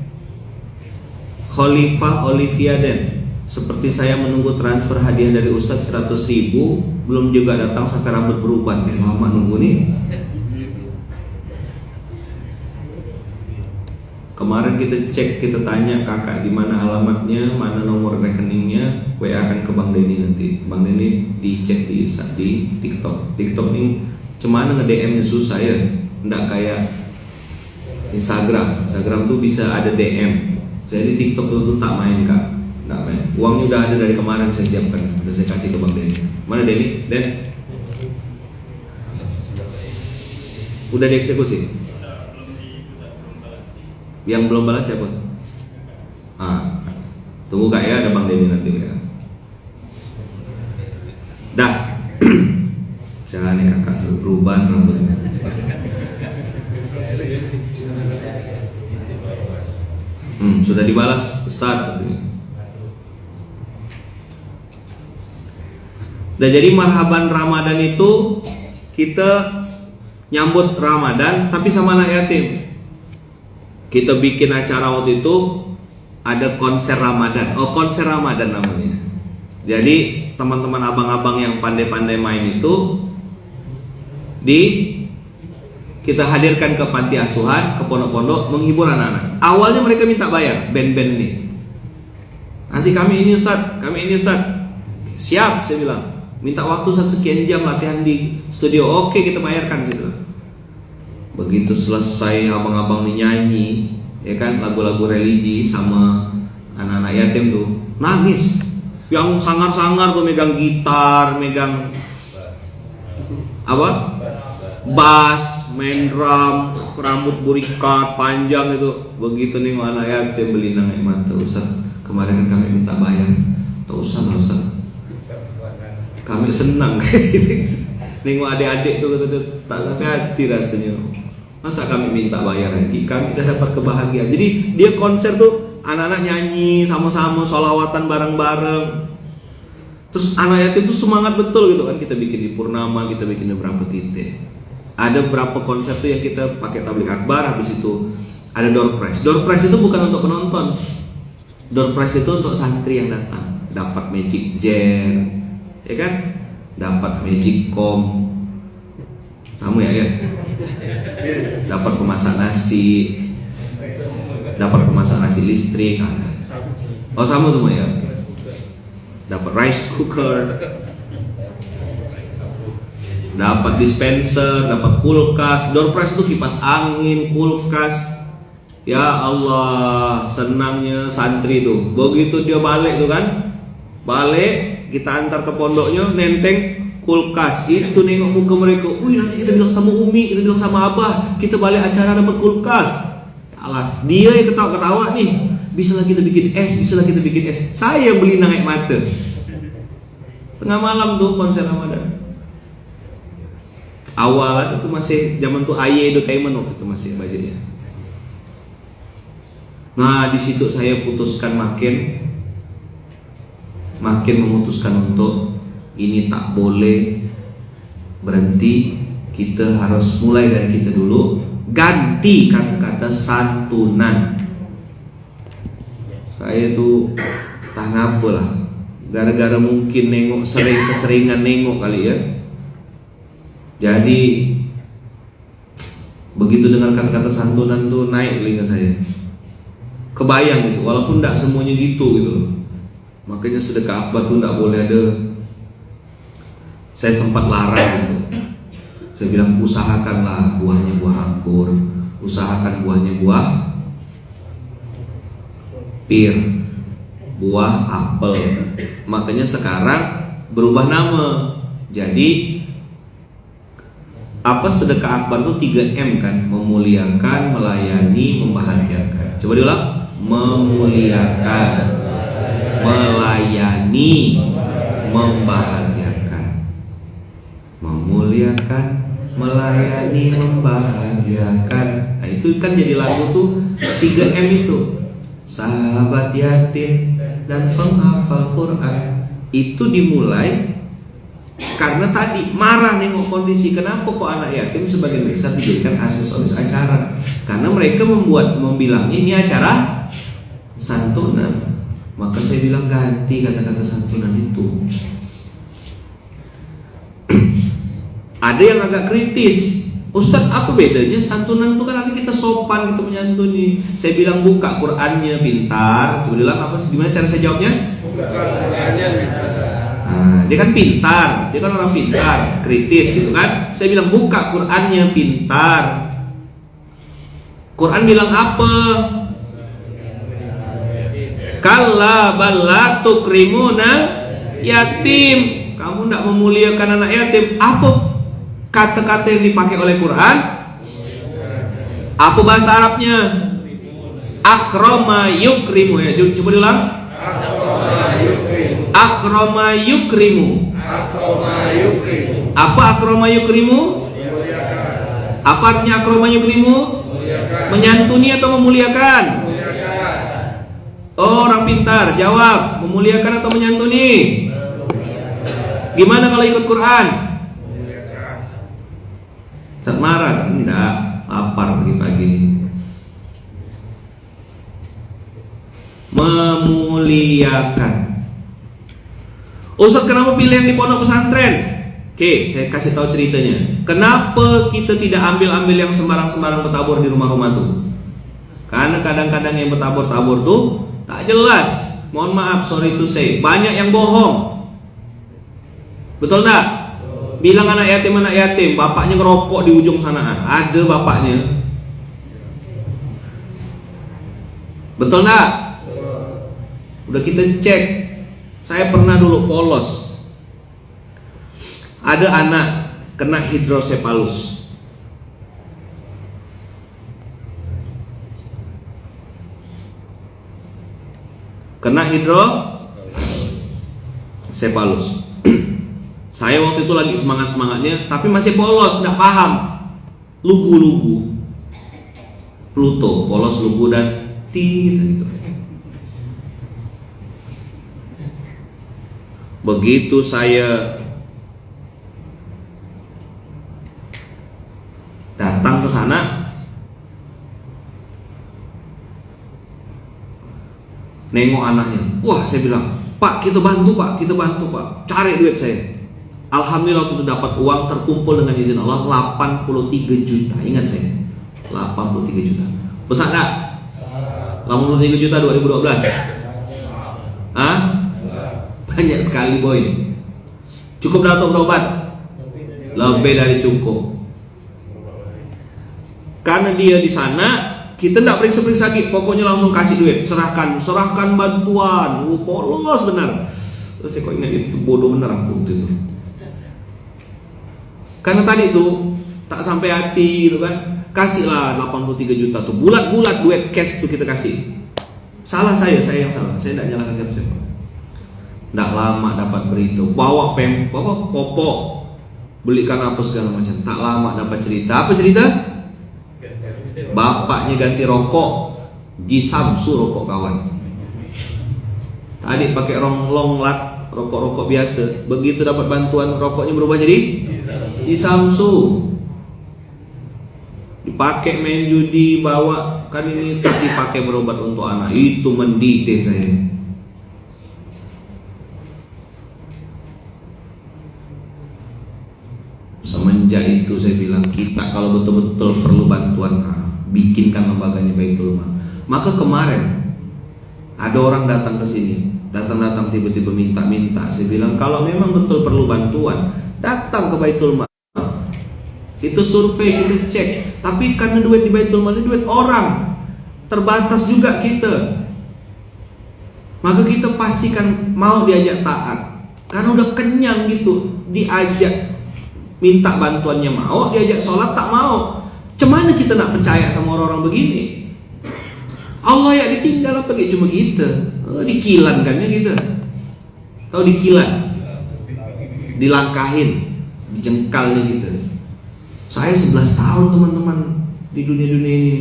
Khalifah Olivia Den, seperti saya menunggu transfer hadiah dari Ustadz 100.000, belum juga datang sampai rambut beruban. Lama nunggu nih. Kemarin kita cek, kita tanya kakak di mana alamatnya, mana nomor rekeningnya, WA akan ke Bang Denny nanti. Bang Denny dicek di TikTok. TikTok ini cemana nge-DM-nya susah ya, nggak kayak Instagram tuh bisa ada DM. Saya di TikTok tuh tak main kak, Kak Men. Uangnya udah ada dari kemarin, saya siapkan, udah saya kasih ke Bang Denny. Mana Denny? Den? Udah dieksekusi? Yang belum balas siapa? Tunggu Kak ya, ada Bang Denny nanti ya. Dah. Jangan nih kakak seruban rambutnya. Sudah dibalas Ustaz. Nah, jadi marhaban Ramadan itu kita nyambut Ramadan tapi sama anak yatim. Kita bikin acara waktu itu ada konser Ramadan. Konser Ramadan namanya. Jadi teman-teman abang-abang yang pandai-pandai main itu kita hadirkan ke panti asuhan, ke pondok-pondok menghibur anak-anak. Awalnya mereka minta bayar band-band ini. Nanti kami ini Ustaz. Siap, saya bilang. Minta waktu sekian jam latihan di studio. Oke, kita bayarkan, saya bilang. Begitu selesai abang-abang ini nyanyi, ya kan, lagu-lagu religi sama anak-anak yatim tuh, nangis. Yang sangar-sangar tuh megang gitar, megang apa? Bass, main drum, rambut burikat panjang itu. Begitu nih anak yatim beli nangis mata. Ustaz, kemarin kan kami minta bayar. Tak usah, kami senang. Nengok adik-adik tuh tak sampai hati rasanya. Masa kami minta bayar lagi? Kami udah dapat kebahagiaan. Jadi dia konser tuh anak-anak nyanyi sama-sama, sholawatan bareng-bareng. Terus anak yatim tuh semangat betul gitu kan. Kita bikin di Purnama, kita bikin di beberapa titik. Ada beberapa konsep tuh yang kita pakai tablik akbar. Habis itu ada door prize. Door prize itu bukan untuk penonton. Door prize itu untuk santri yang datang. Dapat magic jar, ya kan? Dapat magic com. Sama ya? Dapat pemasak nasi. Dapat pemasak nasi listrik. Sama semua ya? Dapat rice cooker. Dapat dispenser, dapat kulkas. Door prize itu kipas angin, kulkas. Ya Allah, senangnya santri tuh. Begitu dia balik tuh kan, balik kita antar ke pondoknya, nenteng kulkas. Itu nengok muka mereka. Wih, nanti kita bilang sama Umi, kita bilang sama Abah, kita balik acara dapat kulkas. Alas, dia yang ketawa-ketawa nih. Bisa lagi kita bikin es, bisa lagi kita bikin es. Saya beli nangek mata. Tengah malam tuh konser Ramadan. Awal itu masih zaman tuh AY Entertainment waktu itu masih budgetnya. Nah, di situ saya putuskan makin memutuskan untuk ini tak boleh berhenti. Kita harus mulai dari kita dulu. Ganti kata-kata santunan. Saya tuh tak ngapa lah. Gara-gara mungkin nengok keseringan nengok kali ya. Jadi begitu dengar kata-kata santunan tuh naik telinga saya. Kebayang gitu, walaupun tidak semuanya gitu loh. Makanya sedekah akbar tuh tidak boleh ada. Saya sempat larang gitu. Saya bilang usahakanlah buahnya buah anggur, usahakan buahnya buah pir, buah apel. Makanya sekarang berubah nama. Jadi apa sedekah akbar itu 3M kan? Memuliakan, melayani, membahagiakan. Coba diulang. Memuliakan, melayani, membahagiakan. Memuliakan, melayani, membahagiakan. Nah, itu kan jadi lagu tuh 3M itu. Sahabat yatim dan penghafal Quran. Itu dimulai karena tadi marah nengok kondisi. Kenapa kok anak yatim sebagian besar dijadikan aksesoris acara? Karena mereka membilangnya ini acara santunan. Maka saya bilang ganti kata-kata santunan itu. Ada yang agak kritis. Ustadz, apa bedanya? Santunan itu kan nanti kita sopan, kita menyantuni. Saya bilang buka Qurannya pintar. Coba bilang apa? Gimana cara saya jawabnya? Buka Qurannya pintar. Nah, dia kan pintar, dia kan orang pintar, kritis gitu kan. Saya bilang buka Qurannya pintar. Quran bilang apa? Kalla bal la tukrimuna yatim. Kamu tidak memuliakan anak yatim. Apa kata-kata yang dipakai oleh Quran? Apa bahasa Arabnya? Akrama yukrimu ya. Coba diulang. Akrama yukrimu. Apa akrama yukrimu? Apa artinya akrama yukrimu? Menyantuni atau memuliakan? Oh, orang pintar, jawab. Memuliakan atau menyantuni? Gimana kalau ikut Quran? Tak marah? Tidak. Lapar pagi-pagi. Memuliakan. Ustaz, kenapa pilih yang di pondok pesantren? Oke, saya kasih tahu ceritanya. Kenapa kita tidak ambil yang sembarang-sembarang bertabur di rumah-rumah tuh? Karena kadang-kadang yang bertabur-tabur tuh tak jelas. Mohon maaf, sorry to say, banyak yang bohong. Betul tak? Bilang anak yatim, bapaknya ngerokok di ujung sana. Ada bapaknya. Betul tak? Udah kita cek. Saya pernah dulu polos. Ada anak kena hidrosepalus. Kena hidrosepalus. Saya waktu itu lagi semangat-semangatnya, tapi masih polos, tidak paham. Lugu-lugu, Pluto, polos, lugu, dan gitu. Begitu saya datang ke sana, nengok anaknya. Wah, saya bilang, Pak, kita bantu Pak, cari duit saya. Alhamdulillah waktu itu dapat uang terkumpul dengan izin Allah 83 juta. Ingat saya, 83 juta. Besar enggak? 83 juta 2012. Hah? Banyak sekali boy. Cukup dah untuk berobat? Lebih dari cukup. Karena dia di sana, kita tidak periksa-periksa lagi. Pokoknya langsung kasih duit, serahkan bantuan. Polos benar. Terus saya kok ingat itu bodoh benar aku waktu itu. Karena tadi tuh tak sampai hati gitu kan. Kasihlah 83 juta tuh. Bulat-bulat duit cash tuh kita kasih. Salah saya yang salah. Saya tidak nyalahkan siapa-siapa. Tidak lama dapat berita. Bawa popok. Belikan apa segala macam. Tak lama dapat cerita. Apa cerita? Bapaknya ganti rokok. Jisamsu rokok kawan. Tadi pakai long lat, rokok biasa. Begitu dapat bantuan, rokoknya berubah jadi Jisamsu. Dipakai main judi, bawa. Kan ini tak dipakai berobat untuk anak. Itu mendidih saya. Semenjak itu saya bilang, kita kalau betul-betul perlu bantuan, bikinkan lembaganya Baitul Mal. Maka kemarin ada orang datang ke sini, datang tiba-tiba minta. Saya bilang, kalau memang betul perlu bantuan, datang ke Baitul Mal. Itu survei, kita cek. Tapi karena duit di Baitul Mal ini duit orang, terbatas juga kita. Maka kita pastikan mau diajak taat. Karena udah kenyang gitu, diajak minta bantuannya mau, diajak sholat tak mau. Cemana kita nak percaya sama orang-orang begini? Allah ya ditinggal apa kayak cuma kita? Dikilan kan ya kita. Tahu dikilan? Dilangkahin, dijengkalnya gitu. Saya 11 tahun teman-teman di dunia-dunia ini.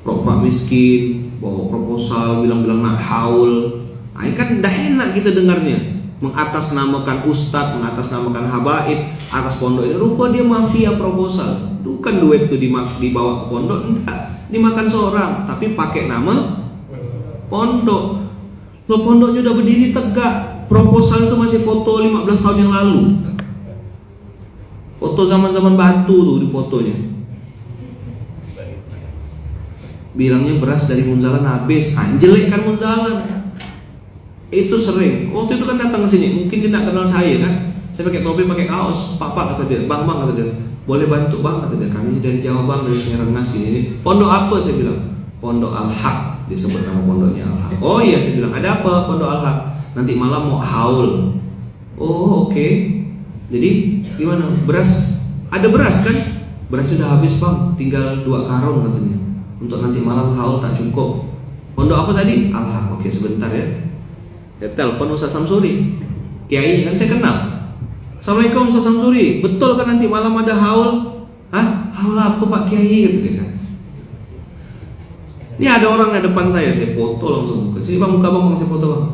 Pura-pura miskin, bawa proposal, bilang-bilang nak haul. Nah, kan dah enak kita dengarnya. Mengatasnamakan ustadz, mengatasnamakan habaib atas pondok ini. Rupa dia mafia proposal. Bukan duit itu dibawa ke pondok, enggak. Dimakan seorang, tapi pakai nama pondok. Loh, pondoknya udah berdiri tegak. Proposal itu masih foto 15 tahun yang lalu. Foto zaman-zaman batu tuh di fotonya. Bilangnya beras dari Munzalan habis. Jelek kan Munzalan. Itu sering. Waktu itu kan datang ke sini, mungkin dia tidak kenal saya kan. Saya pakai topi, pakai kaos. Pak kata dia, bang kata dia. Boleh bantu bang kata dia. Kami dari Jawa bang, dari Sungai Rengas ini. Pondok apa saya bilang? Pondok Al-Haq. disebut nama pondoknya Al-Haq. Oh iya, saya bilang, ada apa pondok Al-Haq? Nanti malam mau haul. Oh oke. Jadi gimana? Beras, ada beras kan? Beras sudah habis bang, tinggal 2 karung katanya. Untuk nanti malam haul tak cukup. Pondok apa tadi? Al-Haq. Oke sebentar ya. Ya telepon Ustaz Samsuri, kiai kan saya kenal. Assalamualaikum Ustaz Samsuri, betul kan nanti malam ada haul? Hah? Haul apa Pak Kiai? Gitu dia kan. Ini ada orang di depan saya foto langsung. Sini bang, buka bang, saya foto bang.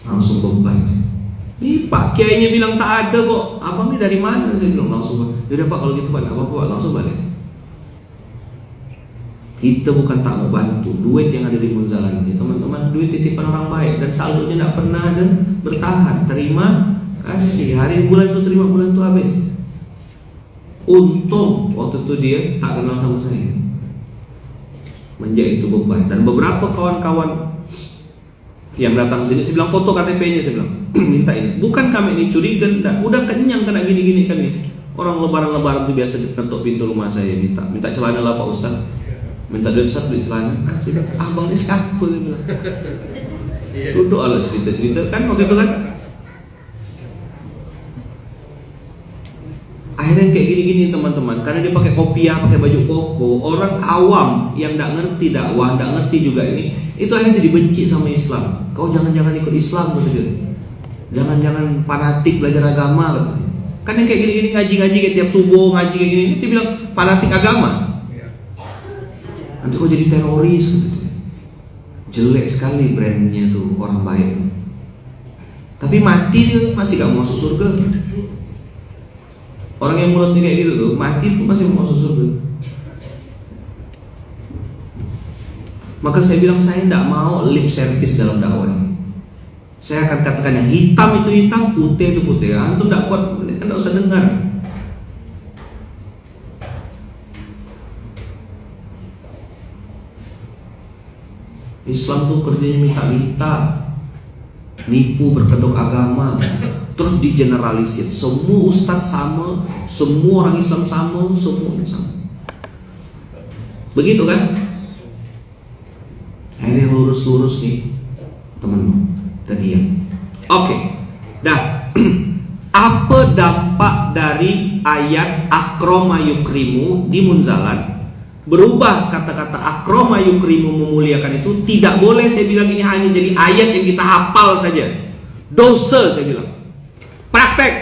Langsung beban. Ini Pak Kiainya bilang tak ada kok. Abang ini dari mana? Saya bilang langsung. Yaudah Pak, kalau gitu Pak, nggak apa-apa Pak, langsung balik. Kita bukan tak mau bantu. Duit yang ada di Munzalan ini, teman-teman, duit titipan orang baik dan saldonya tidak pernah ada bertahan. Terima kasih. Hari bulan itu terima, bulan itu habis. Untung waktu itu dia tak kenal sama saya. Menjadi itu beban. Dan beberapa kawan-kawan yang datang sini, saya bilang foto KTP-nya, saya bilang minta ini. Bukan kami ini curiga, enggak. Udah kenyang kena gini-gini kan nih. Orang lebaran-lebaran itu biasa ketok pintu rumah saya, minta celana lah Pak Ustaz. Minta duit Ustaz, beli celana. Saya bilang, abang ini siapa? Dia bilang. Duduk ala cerita-cerita kan waktu itu kan. Akhirnya kayak gini-gini teman-teman, karena dia pakai kopiah, pakai baju koko, orang awam yang tidak ngerti dakwah, tidak ngerti juga ini, itu akhirnya jadi benci sama Islam. Kau jangan-jangan ikut Islam, gitu. Jangan-jangan fanatik belajar agama, gitu. Kan yang kayak gini-gini ngaji-ngaji kayak tiap subuh ngaji kayak gini, dia bilang fanatik agama. Nanti kau jadi teroris, gitu. Jelek sekali brandnya tuh orang baik. Tapi mati dia masih gak mau masuk surga. Orang yang mulutnya kayak gitu tuh mati tuh masih mau masuk surga. Maka saya bilang saya tidak mau lip service dalam dakwah. Saya akan katakan yang hitam itu hitam, putih itu putih. Antum tidak kuat, tidak usah dengar. Islam tuh kerjanya minta-minta, nipu, berkedok agama, terus digeneralisir. Semua ustadz sama, semua orang Islam sama, semua sama. Begitu kan? Akhirnya lurus-lurus nih teman-teman, terdiam. Oke, dah. Apa dampak dari ayat akroma yukrimu di Munzalan? Berubah kata-kata akroma yukrimu memuliakan itu tidak boleh. Saya bilang ini hanya jadi ayat yang kita hafal saja. Dosa saya bilang. Praktek.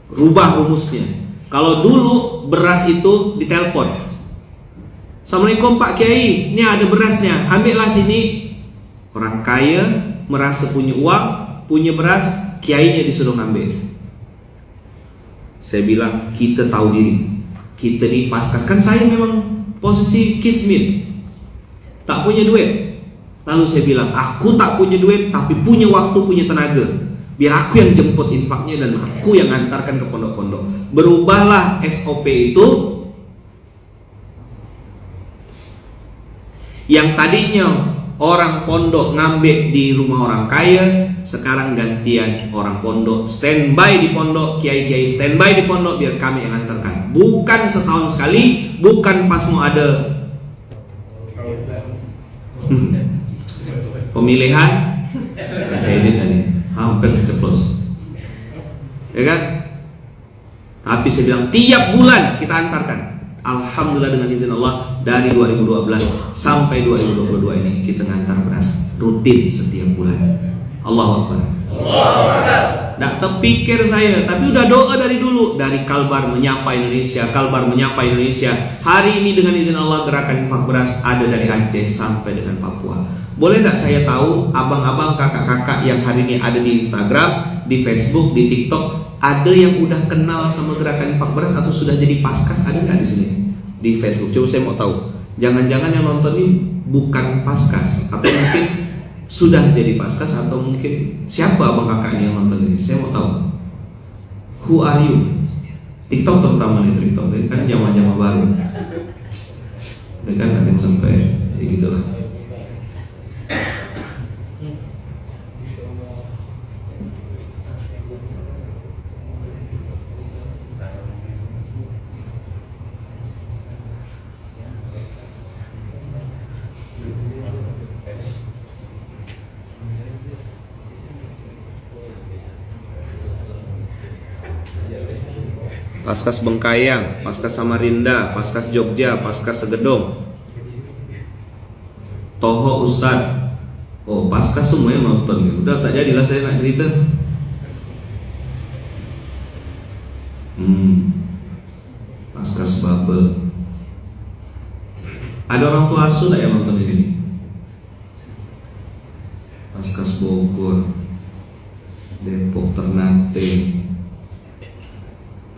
Rubah rumusnya. Kalau dulu beras itu ditelepon. Assalamualaikum Pak Kiai, ini ada berasnya, ambillah sini. Orang kaya merasa punya uang, punya beras, kiainya disuruh ngambil. Saya bilang kita tahu diri. Kita di paskas, kan saya memang posisi kismin, tak punya duit. Lalu saya bilang, aku tak punya duit, tapi punya waktu, punya tenaga. Biar aku yang jemput infaknya dan aku yang antarkan ke pondok-pondok. Berubahlah SOP itu. Yang tadinya orang pondok ngambil di rumah orang kaya, sekarang gantian orang pondok standby di pondok, kiai-kiai standby di pondok biar kami yang antarkan. Bukan setahun sekali, bukan pas mau ada pemilihan. Saya ini tadi hampir ceplos, ya kan? Tapi saya bilang tiap bulan kita antarkan. Alhamdulillah dengan izin Allah dari 2012 sampai 2022 ini kita ngantar beras rutin setiap bulan. Allahu Akbar. Nggak terpikir saya, tapi udah doa dari dulu. Dari Kalbar menyapa Indonesia, Kalbar menyapa Indonesia. Hari ini dengan izin Allah gerakan infak beras ada dari Aceh sampai dengan Papua. Boleh nggak saya tahu abang-abang, kakak-kakak yang hari ini ada di Instagram, di Facebook, di TikTok, ada yang udah kenal sama gerakan infak beras atau sudah jadi paskas, ada nggak di sini di Facebook? Coba saya mau tahu. Jangan-jangan yang nonton ini bukan paskas, atau mungkin sudah jadi paskas, atau mungkin siapa abang kakaknya yang nonton ini? Saya mau tahu. Who are you? TikTok terutama nih, TikTok ini kan zaman-zaman baru. Ya kan ada yang sampai ya gitulah. Paskas Bengkayang, Paskas Samarinda, Paskas Jogja, Paskas Segedong, Toho Ustad. Oh, Paskas semuanya nonton. Udah tak jadilah saya nak cerita. Paskas Babel. Ada orang tua asuh tak yang nonton ini? Paskas Bogor, Depok, Ternate,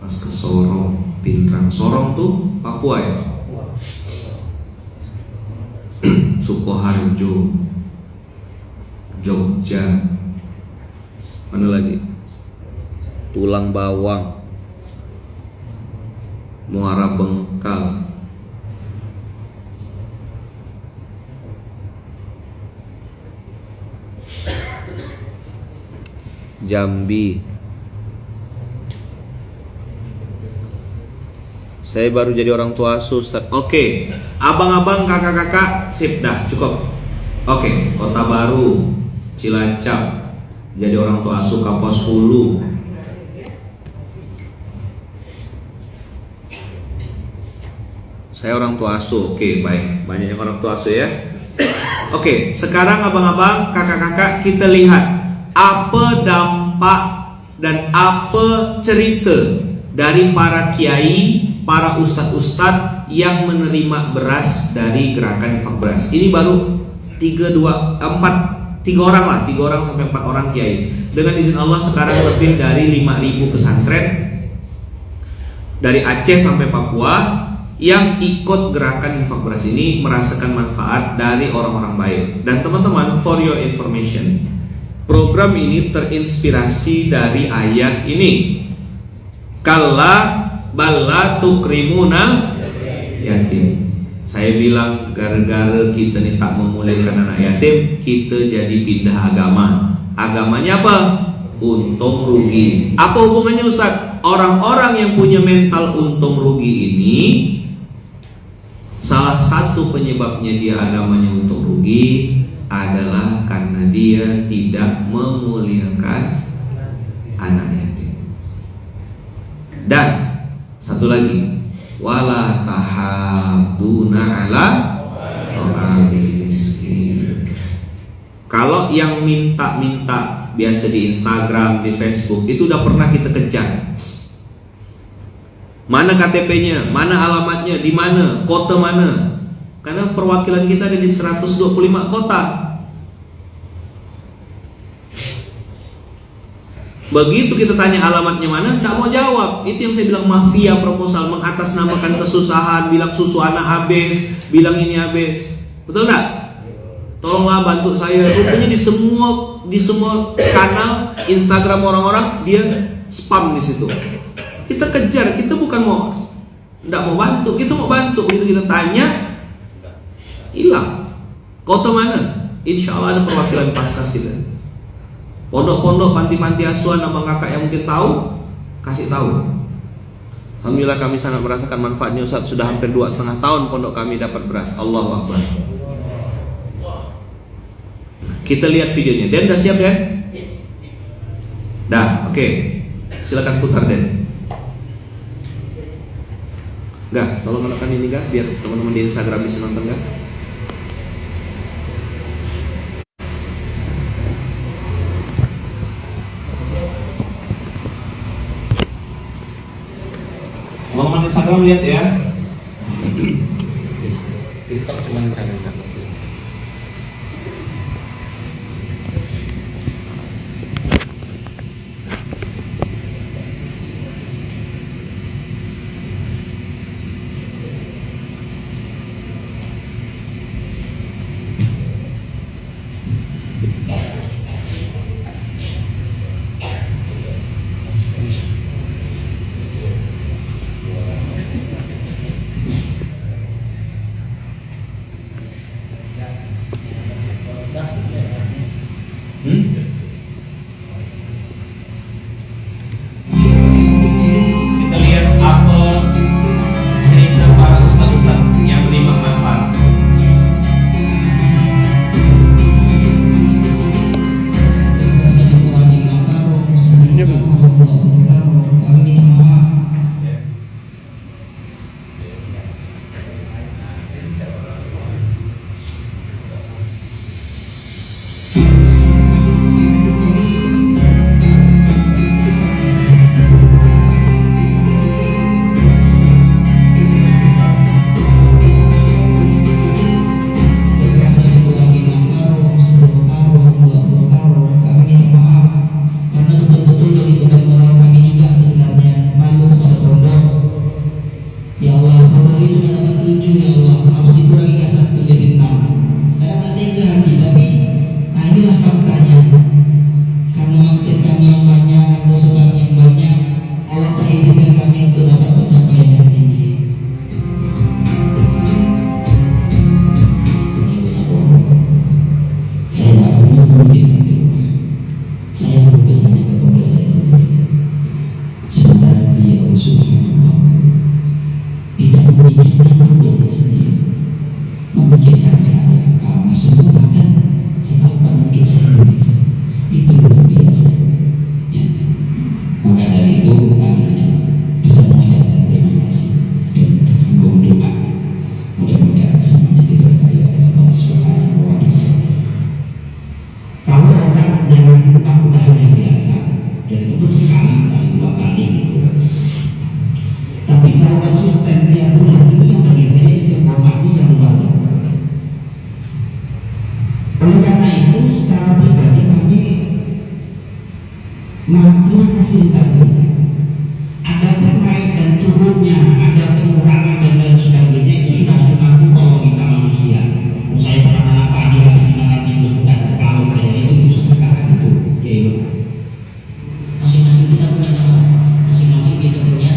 Paskas Sorong, Pindrang. Sorong tuh Papua ya? Sukoharjo, Jogja, mana lagi? Tulang Bawang, Muara Bengkal, Jambi. Saya baru jadi orang tua asuh. Oke, abang-abang, kakak-kakak, sip dah, cukup. Oke, Kota Baru, Cilacap, jadi orang tua asuh Kapuas Hulu. Saya orang tua asuh. Oke, baik. Banyak yang orang tua asuh ya. Oke, sekarang abang-abang, kakak-kakak, kita lihat apa dampak dan apa cerita dari para kiai, para ustadz-ustadz yang menerima beras dari gerakan infak beras. Ini baru 3 orang sampai 4 orang kiai. Dengan izin Allah sekarang lebih dari 5.000 pesantren dari Aceh sampai Papua yang ikut gerakan infak beras ini merasakan manfaat dari orang-orang baik. Dan teman-teman, for your information, program ini terinspirasi dari ayat ini. Kalla balla tukrimuna yatim. Saya bilang gara-gara kita nih tak memuliakan anak yatim, kita jadi pindah agama. Agamanya apa? Untung rugi. Apa hubungannya Ustaz? Orang-orang yang punya mental untung rugi ini, salah satu penyebabnya dia agamanya untung rugi adalah karena dia tidak memuliakan anak yatim. Dan satu lagi, wala tahabuna ala ta'amil miskin. Kalau yang minta-minta biasa di Instagram, di Facebook, itu udah pernah kita kejar. Mana KTP-nya, mana alamatnya, di mana, kota mana? Karena perwakilan kita ada di 125 kota. Begitu kita tanya alamatnya mana, tidak mau jawab. Itu yang saya bilang mafia proposal, mengatasnamakan kesusahan, bilang susu anak habis, bilang ini habis. Betul nggak? Tolonglah bantu saya. Rupanya di semua kanal Instagram orang-orang dia spam di situ. Kita kejar, kita bukan tidak mau bantu, kita mau bantu. Begitu kita tanya, hilang. Kota mana? Insya Allah ada perwakilan Paskas kita. Pondok-pondok, panti-panti asuhan, abang kakak yang mungkin tahu, kasih tahu. Alhamdulillah kami sangat merasakan manfaatnya Ustaz. Sudah hampir 2,5 tahun pondok kami dapat beras. Allahu Akbar. Kita lihat videonya. Den, dah siap Den? Dah, oke. Silakan putar Den. Enggak, tolong menekan ini enggak, biar teman-teman di Instagram bisa nonton enggak? Teman-teman Instagram lihat ya. TikTok cuma channel kan. Nah, terima kasih tadi. Ada naik dan turunnya, ada pengurangan dan lain sebagainya, itu sudah sunatullah kita manusia. Saya pernah anak padi habis dimakan tikus bukan kepala saya itu seperti itu. Ya itu. Masing-masing kita punya masalah, masing-masing kita punya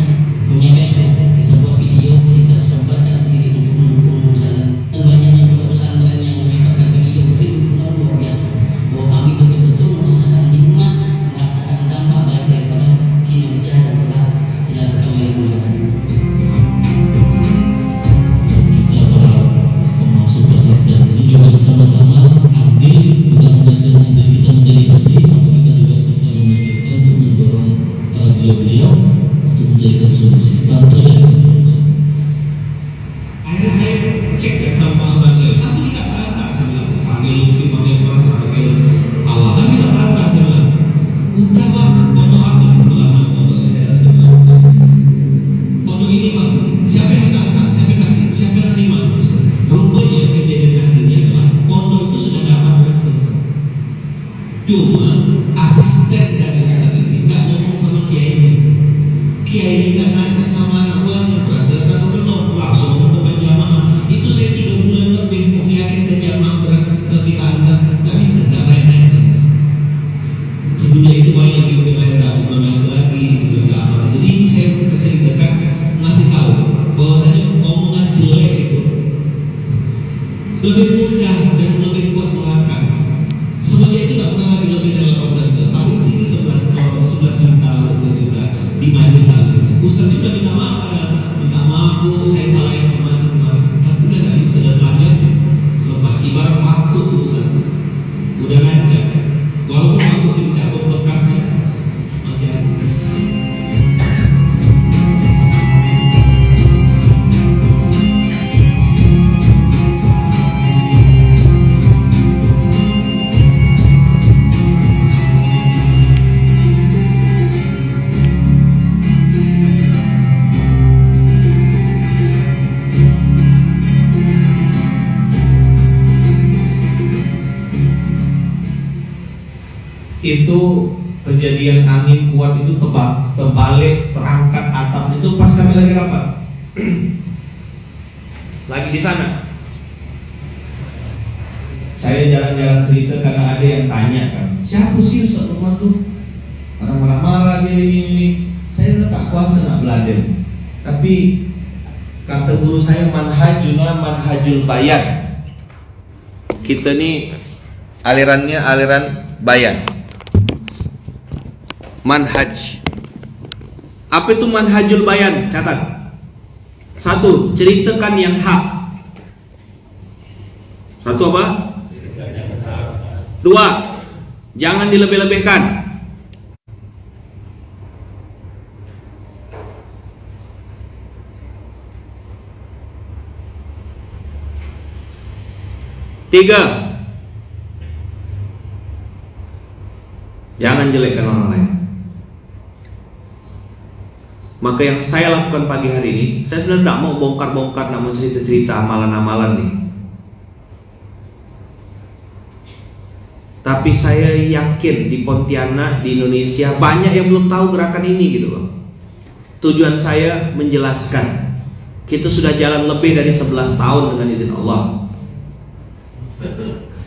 message. Kita buat video, kita sebarkan sendiri untuk mendukung misalnya. Dan banyaknya pondok pesantren yang menyebarkan video itu luar biasa. Bahwa kami betul-betul merasakan nikmat, merasakan dampak baik daripada kinerja yang telah dilakukan oleh perusahaan. Kita para pemasuk peserta ini juga sama-sama ambil bukan berdasarkan dari kita menjadi berdiri, namun kita juga bisa memikirkan untuk mendorong beliau-beliau untuk menjadikan solusi, bantu jadikan solusi. Akhirnya saya cek ya sama pasukan saya, tapi tidak tahu saya bilang, panggil Lutfi, panggil Pras, panggil Awal, kan tidak tahu saya bilang, udah bang, pondok aku di sebelah mana, pondok saya di sebelah mana, pondok ini bang, siapa yang ditahan, siapa yang kasih, siapa yang terima, rupanya kejadian hasilnya adalah pondok itu sudah dapat selesai. Cuma asisten dari Ustaz ini nggak ngomong sama kiai ini. Kiai ini nggak nanya sama anak buahnya, beras dan kata belum langsung ke depan jamaah. Itu saya 3 bulan lebih meyakinkan jamaah beras kita antar, nggak bisa, nggak main-main. Sebenarnya itu banyak yang lain dapat berhasil lagi, itu nggak apa. Jadi ini saya ceritakan masih tahu bahwasanya omongan jelek itu lebih mudah dan lebih kuat melangkah. Sebenarnya itu nggak pernah lagi lebih dari 18 tahun, tapi ini 11 juta, 12 juta di majelis taklim. Ustaz itu udah minta maaf Bu, saya salah informasi kemarin, tapi udah nggak bisa dan lanjut. Selepas ibarat aku Ustaz, udah lancar. Walaupun aku tidak cabut bekasnya, masih ada. Itu kejadian angin kuat itu terbalik, terangkat atap itu pas kami lagi rapat. Lagi di sana. Saya jalan-jalan cerita karena ada yang tanya kan, siapa sih Ustaz Lukman tuh? Orang marah-marah dia ini. Saya udah tak kuasa nak belajar. Tapi kata guru saya manhajuna manhajul bayan. Kita nih alirannya aliran bayan. Manhaj. Apa itu manhajul bayan? Catat. 1. Ceritakan yang hak. 1 apa? 2. Jangan dilebih-lebihkan. 3. Jangan jelekkan orang lain. Maka yang saya lakukan pagi hari ini, saya sebenarnya tidak mau bongkar-bongkar, namun cerita-cerita amalan-amalan nih. Tapi saya yakin di Pontianak, di Indonesia banyak yang belum tahu gerakan ini gitu loh. Tujuan saya menjelaskan. Kita sudah jalan lebih dari 11 tahun dengan izin Allah.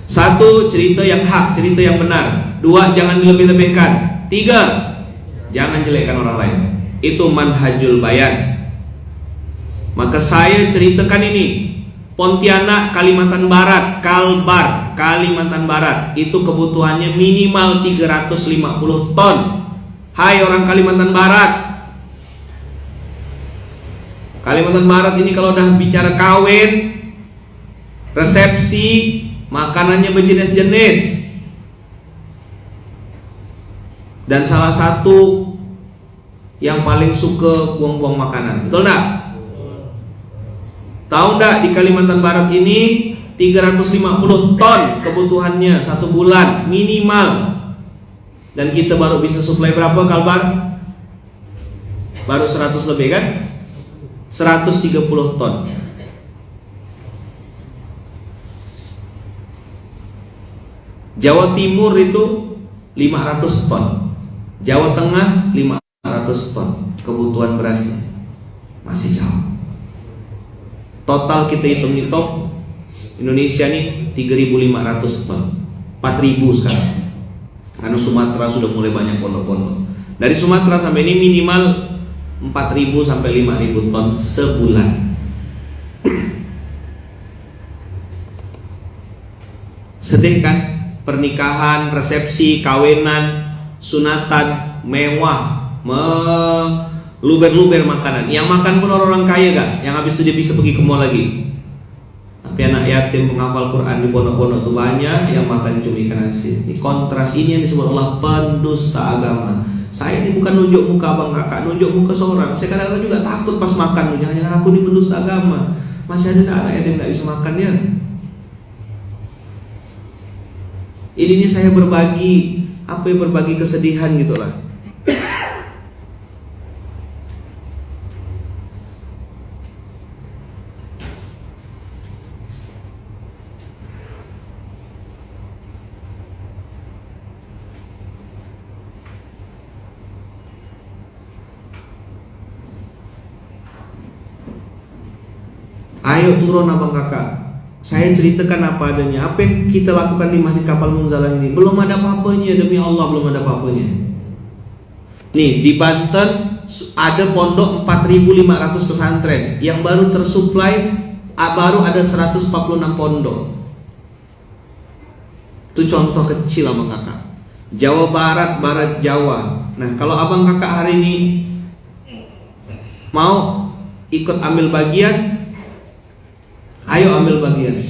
1. Cerita yang hak, cerita yang benar. 2. Jangan dilebih-lebihkan. 3. Jangan jelekkan orang lain. Itu manhajul bayan. Maka saya ceritakan ini. Pontianak, Kalimantan Barat, Kalbar, Kalimantan Barat, itu kebutuhannya minimal 350 ton. Hai orang Kalimantan Barat. Kalimantan Barat ini kalau udah bicara kawin, resepsi, makanannya berjenis-jenis. Dan salah satu yang paling suka buang-buang makanan, betul enggak? Tahu enggak di Kalimantan Barat ini 350 ton kebutuhannya 1 bulan minimal. Dan kita baru bisa suplai berapa Kalbar? Baru 100 lebih kan? 130 ton. Jawa Timur itu 500 ton. Jawa Tengah 500 ton kebutuhan berasnya, masih jauh. Total kita hitung-hitung Indonesia nih 3.500 ton, 4.000 sekarang. Karena Sumatera sudah mulai banyak pondok-pondok. Dari Sumatera sampai ini minimal 4.000 sampai 5.000 ton sebulan. Sedih kan? Pernikahan, resepsi, kawinan, sunatan, mewah, luber-luber makanan. Yang makan pun orang kaya gak? Yang habis itu dia bisa pergi ke mall lagi. Tapi anak yatim penghafal Quran di pondok-pondok itu banyak, yang makan cumi ikan asin. Ini kontras ini yang disebut Allah pendusta agama. Saya ini bukan nunjuk muka abang kakak, nunjuk muka seorang. Saya kadang-kadang juga takut pas makan. Jangan-jangan aku ini pendusta agama. Masih ada anak yatim tidak bisa makan ya. Ini saya berbagi, apa yang berbagi kesedihan gitulah. Ayo turun abang kakak, saya ceritakan apa adanya. Apa yang kita lakukan di Masjid Kapal Munzalan ini belum ada apa-apanya, demi Allah belum ada apa-apanya. Nih di Banten ada pondok 4.500 pesantren yang baru tersuplai, baru ada 146 pondok. Itu contoh kecil abang kakak. Jawa Barat, Barat Jawa. Nah kalau abang kakak hari ini mau ikut ambil bagian, ayo ambil bagian.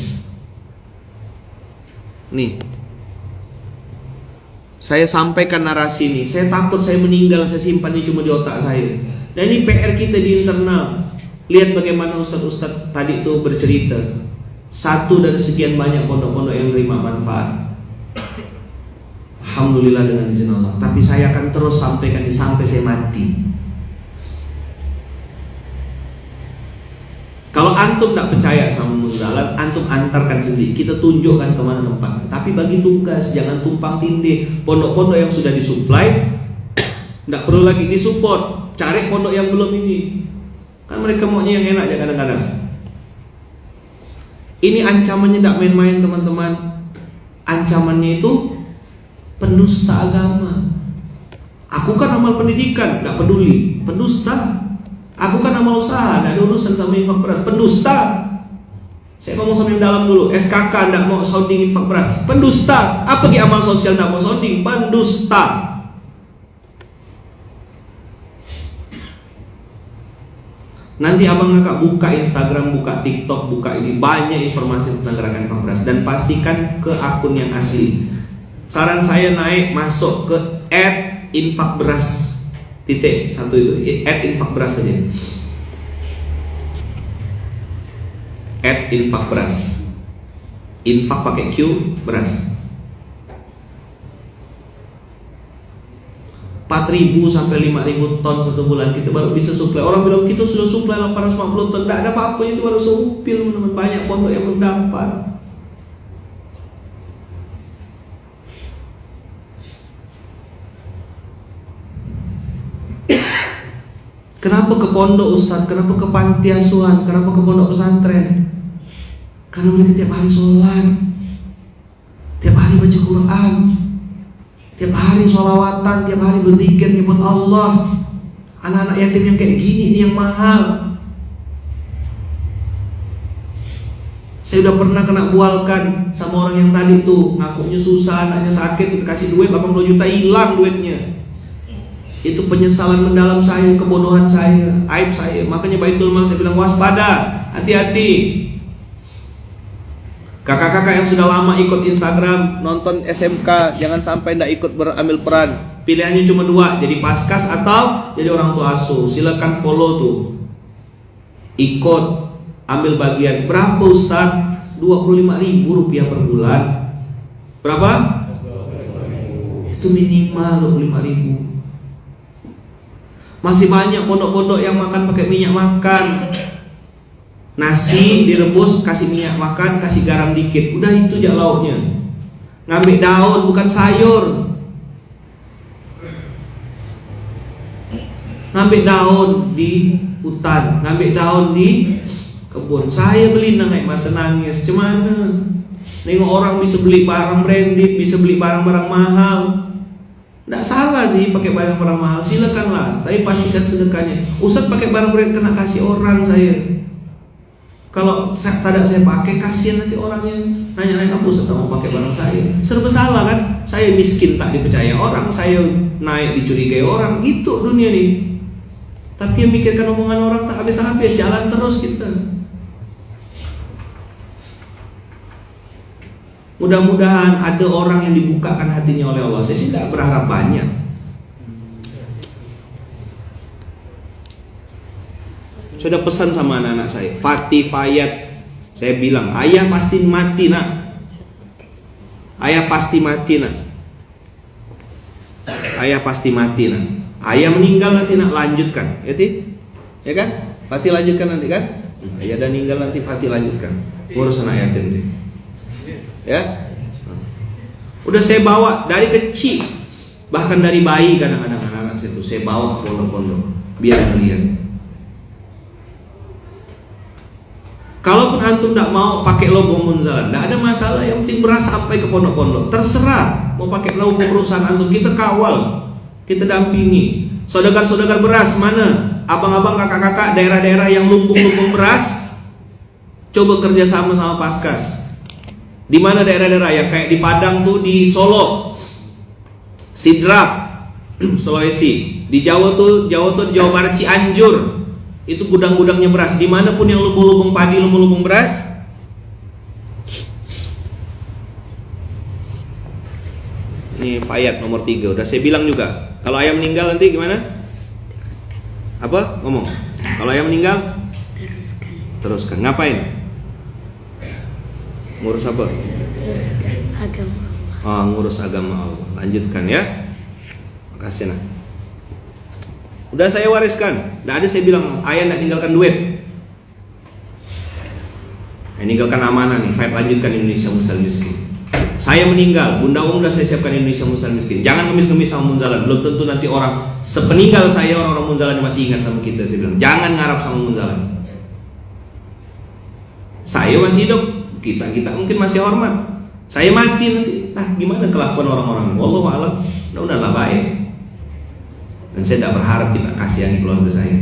Nih, saya sampaikan narasi ini. Saya takut saya meninggal, saya simpan ini cuma di otak saya. Dan ini PR kita di internal. Lihat bagaimana ustadz-ustadz tadi itu bercerita. Satu dari sekian banyak pondok-pondok yang menerima manfaat. Alhamdulillah dengan izin Allah. Tapi saya akan terus sampaikan ini sampai saya mati. Kalau antum tidak percaya sama Munzalan, antum antarkan sendiri. Kita tunjukkan kemana tempatnya. Tapi bagi tugas, jangan tumpang tindih. Pondok-pondok yang sudah disuplai, tidak perlu lagi disupport. Cari pondok yang belum ini. Kan mereka maunya yang enak aja kadang-kadang. Ini ancamannya tidak main-main teman-teman. Ancamannya itu pendusta agama. Aku kan amal pendidikan, tidak peduli. Pendusta. Aku kan amal usaha, tidak ada urusan sama infak beras. Pendusta. Saya ngomong sama yang dalam dulu. SKK tidak mau sounding infak beras. Pendusta. Apa di amal sosial tidak mau sounding? Pendusta. Nanti abang kakak buka Instagram, buka TikTok, buka ini, banyak informasi tentang gerakan infak beras. Dan pastikan ke akun yang asli. Saran saya naik masuk ke @infakberas. Titik satu itu, @infakberas saja. @infakberas. Infak pakai Q, beras. 4.000 sampai 5.000 ton satu bulan kita baru bisa suplai. Orang bilang kita sudah suplai 850 ton. Tidak ada apa-apa, itu baru seupil teman-teman. Banyak pondok yang belum dapat. Kenapa ke pondok Ustaz? Kenapa ke panti asuhan? Kenapa ke pondok pesantren? Karena mereka tiap hari sholat, tiap hari baca Quran, tiap hari sholawatan, tiap hari berzikir nyebut Allah. Anak-anak yatim yang kayak gini ini yang mahal. Saya udah pernah kena bualkan sama orang yang tadi tuh, ngakunya susah, anaknya sakit, kita kasih duit 80 juta, hilang duitnya. Itu penyesalan mendalam saya, kebodohan saya, aib saya. Makanya Baitul Mal saya bilang waspada, hati-hati. Kakak-kakak yang sudah lama ikut Instagram, nonton SMK, jangan sampai tidak ikut berambil peran. Pilihannya cuma dua, jadi paskas atau jadi orang tua asuh. Silakan follow tuh, ikut, ambil bagian. Berapa Ustaz? 25.000 rupiah per bulan. Berapa? Itu minimal 25.000. Masih banyak pondok-pondok yang makan pakai minyak makan. Nasi direbus, kasih minyak makan, kasih garam dikit. Udah itu aja lauknya. Ngambil daun bukan sayur. ngambil daun di hutan, ngambil daun di kebun. Saya beli nangis mata nangis. Cemana? Nengok orang bisa beli barang branded, bisa beli barang-barang mahal. Nggak salah sih pakai barang-barang mahal, silakanlah. Tapi pastikan sedekahnya. Ustaz pakai barang branded kena kasih orang saya. Kalau tidak saya pakai, kasihan nanti orangnya nanya-nanya, apa Ustaz mau pakai barang saya. Serba salah kan? Saya miskin tak dipercaya orang, saya naik dicurigai orang. Gitu dunia nih. Tapi yang mikirkan omongan orang tak habis-habis, jalan terus kita. Mudah-mudahan ada orang yang dibukakan hatinya oleh Allah. Saya sih tidak berharap banyak. Sudah pesan sama anak-anak saya, Fatih Fayat, saya bilang, ayah pasti mati nak. Ayah pasti mati nak. Ayah pasti mati nak. Ayah meninggal nanti nak, lanjutkan, ya Ti? Ya kan? Fatih lanjutkan nanti kan? Ayah dan meninggal nanti Fatih lanjutkan. Urus anak yatim Ti. Ya, udah saya bawa dari kecil, bahkan dari bayi kadang-kadang anak-anak saya bawa ke pondok-pondok biar melihat. Kalaupun antum tidak mau pakai logo Munzalan, tidak ada masalah. Yang penting beras sampai ke pondok-pondok, terserah mau pakai logo perusahaan antum, kita kawal, kita dampingi. Saudagar-saudagar beras mana? Abang-abang, kakak-kakak daerah-daerah yang lumbung-lumbung beras, coba kerjasama sama Paskas. Di mana daerah-daerah yang kayak di Padang tuh, di Solo, Sidrap, Sulawesi, di Jawa tuh Jawa Barat Cianjur, itu gudang-gudangnya beras. Dimanapun yang lumbung-lumbung padi, lumbung-lumbung beras, ini Fayat nomor 3. Udah saya bilang juga, kalau ayah meninggal nanti gimana? Apa? Ngomong. Kalau ayah meninggal, teruskan. Ngapain? Ngurus apa? Ngurus agama. Oh, ngurus agama Allah. Lanjutkan ya. Makasih nak. Udah saya wariskan. Tidak ada saya bilang ayah tidak tinggalkan duit. Meninggalkan amanah nih. Fight lanjutkan Indonesia Muslim Miskin. Saya meninggal, Bunda sudah saya siapkan Indonesia Muslim Miskin. Jangan ngemis-ngemis sama Munzalan. Belum tentu nanti orang sepeninggal saya, orang-orang Munzalan masih ingat sama kita. Saya bilang jangan ngarap sama Munzalan. Saya masih hidup, kita mungkin masih hormat. Saya mati nanti, gimana kelakuan orang-orang? Wallahu a'lam. Mudah-mudahan baik. Dan saya tidak berharap kita kasihani keluarga saya.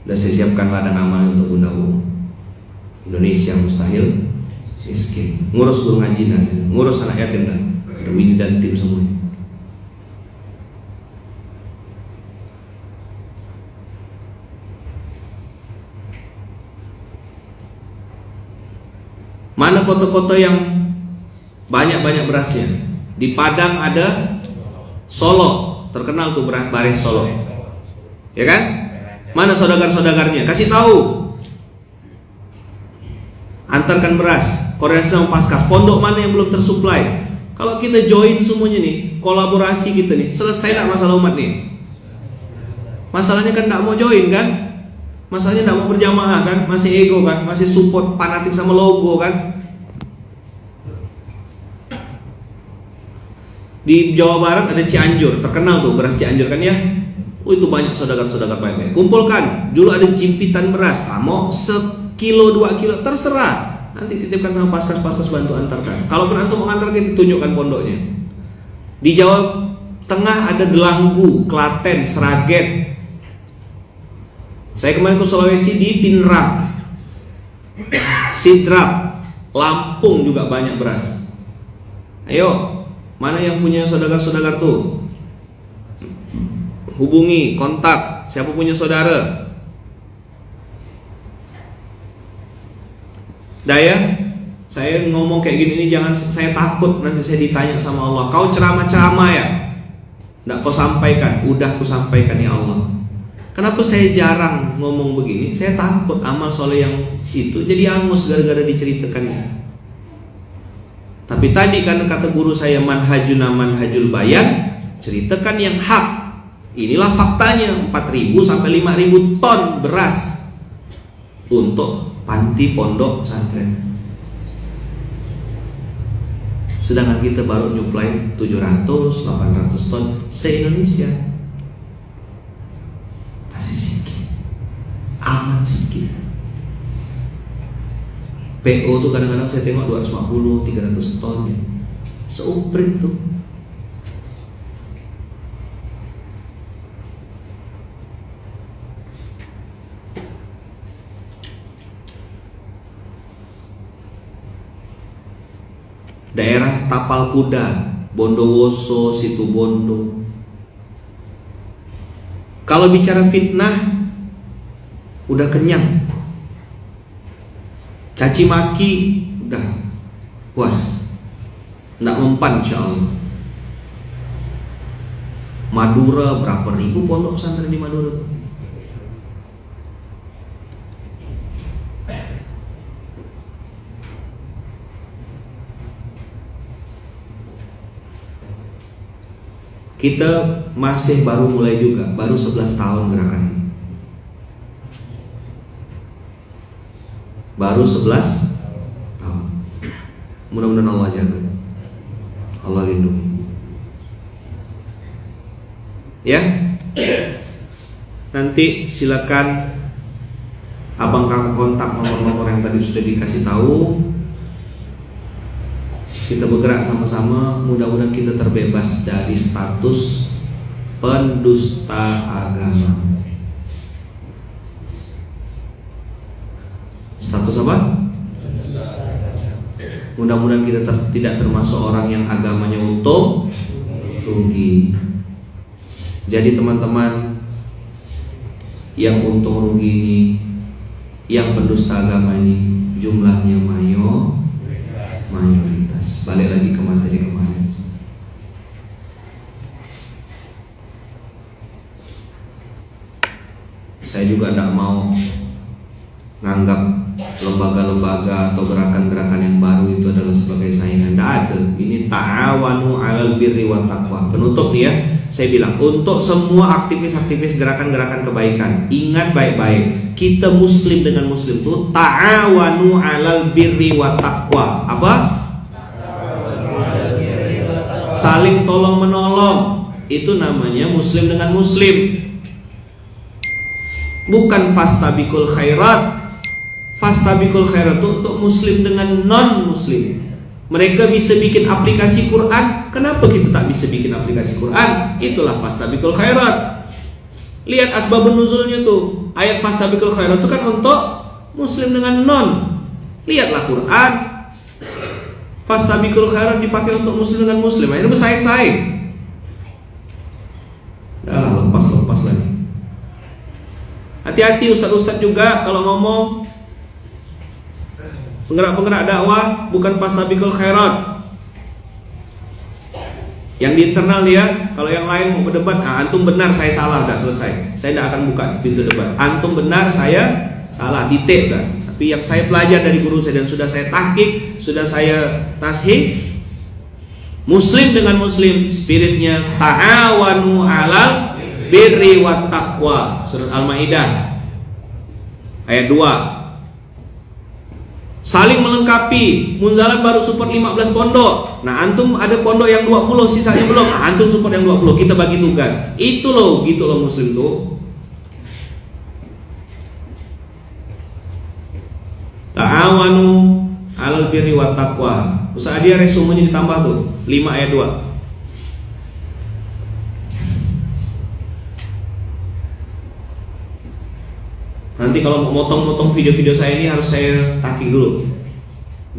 Sudah saya siapkan ladang amal untuk Bunda Indonesia Mustahil Miskin. Ngurus guru ngaji, ngurus anak yatim dan Wini dan tim semuanya. Mana foto-foto yang banyak-banyak berasnya? Di Padang ada, Solo terkenal tuh beras Solo, ya kan? Mana saudagar-saudagarnya? Kasih tahu. Antarkan beras, koordinasi sama Paskas. Pondok mana yang belum tersuplai? Kalau kita join semuanya nih, kolaborasi kita nih, selesai tak masalah umat nih? Masalahnya kan tidak mau join kan? Masalahnya tidak mau berjamaah kan? Masih ego kan? Masih support fanatik sama logo kan? Di Jawa Barat ada Cianjur, terkenal tuh beras Cianjur kan ya? Oh itu banyak saudagar-saudagar baik-baik. Kumpulkan, dulu ada jimpitan beras, mau sekilo 2 kilo terserah. Nanti titipkan sama Paskas bantu antarkan. Kalaupun antum mengantarkan, tunjukkan pondoknya. Di Jawa Tengah ada Delanggu, Klaten, Sragen. Saya kemarin ke Sulawesi di Pinrang, Sidrap, Lampung juga banyak beras. Ayo, mana yang punya saudagar-saudagar tuh? Hubungi, kontak. Siapa punya saudara? Daya, saya ngomong kayak gini ini jangan saya takut nanti saya ditanya sama Allah. Kau ceramah-ceramah ya? Nggak kau sampaikan. Udah ku sampaikan ya Allah. Kenapa saya jarang ngomong begini? Saya takut amal soleh yang itu jadi angus gara-gara diceritakannya. Tapi tadi karena kata guru saya manhajuna manhajul bayan, ceritakan yang hak. Inilah faktanya, 4.000 sampai 5.000 ton beras untuk panti pondok pesantren. Sedangkan kita baru nyuplai 700-800 ton se-Indonesia. amat sedikit. PO tuh kadang-kadang saya tengok 250, 300 ton, seuprit tuh. Daerah Tapal Kuda, Bondowoso, Situbondo. Kalau bicara fitnah, udah kenyang. Caci maki, udah puas. Nggak mempan insya Allah. Madura, berapa ribu pondok pesantren di Madura tuh? Kita masih baru mulai juga, baru 11 tahun gerakan ini. Baru 11 tahun. Mudah-mudahan Allah jaga, Allah lindungi. Ya, nanti silakan abang kakak kontak nomor-nomor yang tadi sudah dikasih tahu. Kita bergerak sama-sama, mudah-mudahan kita terbebas dari status pendusta agama. Status apa? Mudah-mudahan kita tidak termasuk orang yang agamanya untung rugi. Jadi teman-teman yang untung rugi ini, yang pendusta agama ini jumlahnya mayoritas. Balik lagi ke materi kemarin. Saya juga tidak mau nganggap lembaga-lembaga atau gerakan-gerakan yang baru itu adalah sebagai saingan. Tidak ada. Ini ta'awanu 'alal birri wat taqwa. Penutup nih ya, saya bilang untuk semua aktivis-aktivis gerakan-gerakan kebaikan, ingat baik-baik, kita muslim dengan muslim itu ta'awanu 'alal birri wat taqwa. Apa? Saling tolong menolong. Itu namanya muslim dengan muslim. Bukan fastabiqul khairat. Fastabiqul khairat itu untuk muslim dengan non muslim. Mereka bisa bikin aplikasi Quran, kenapa kita tak bisa bikin aplikasi Quran? Itulah fastabiqul khairat. Lihat asbabun nuzulnya tuh. Ayat fastabiqul khairat itu kan untuk muslim dengan non. Lihatlah Quran. Fastabiqul khairat dipakai untuk muslim dengan muslim. Akhirnya bersaing-saing. Dah lepas lagi. Hati-hati ustaz-ustaz juga kalau ngomong. Penggerak-penggerak dakwah bukan fastabiqul khairat. Yang di internal dia, kalau yang lain mau berdebat, antum benar saya salah, dah selesai. Saya tidak akan buka pintu debat. Antum benar saya salah, ditek dah. Tapi yang saya belajar dari guru saya dan sudah saya tahqiq, sudah saya tashih, muslim dengan muslim, spiritnya ta'awanu 'alal birri wat taqwa. Surat Al-Maidah ayat 2. Saling melengkapi. Munzalan baru support 15 pondok. Nah, antum ada pondok yang 20, sisanya belum. Antum support yang 20, kita bagi tugas. Itu loh, gitu loh muslim tuh. Ta'awanu 'alal birri wat taqwa. Ustaz dia resumenya ditambah tuh 5 ayat 2. Nanti kalau mau motong-motong video-video saya ini harus saya tahqiq dulu.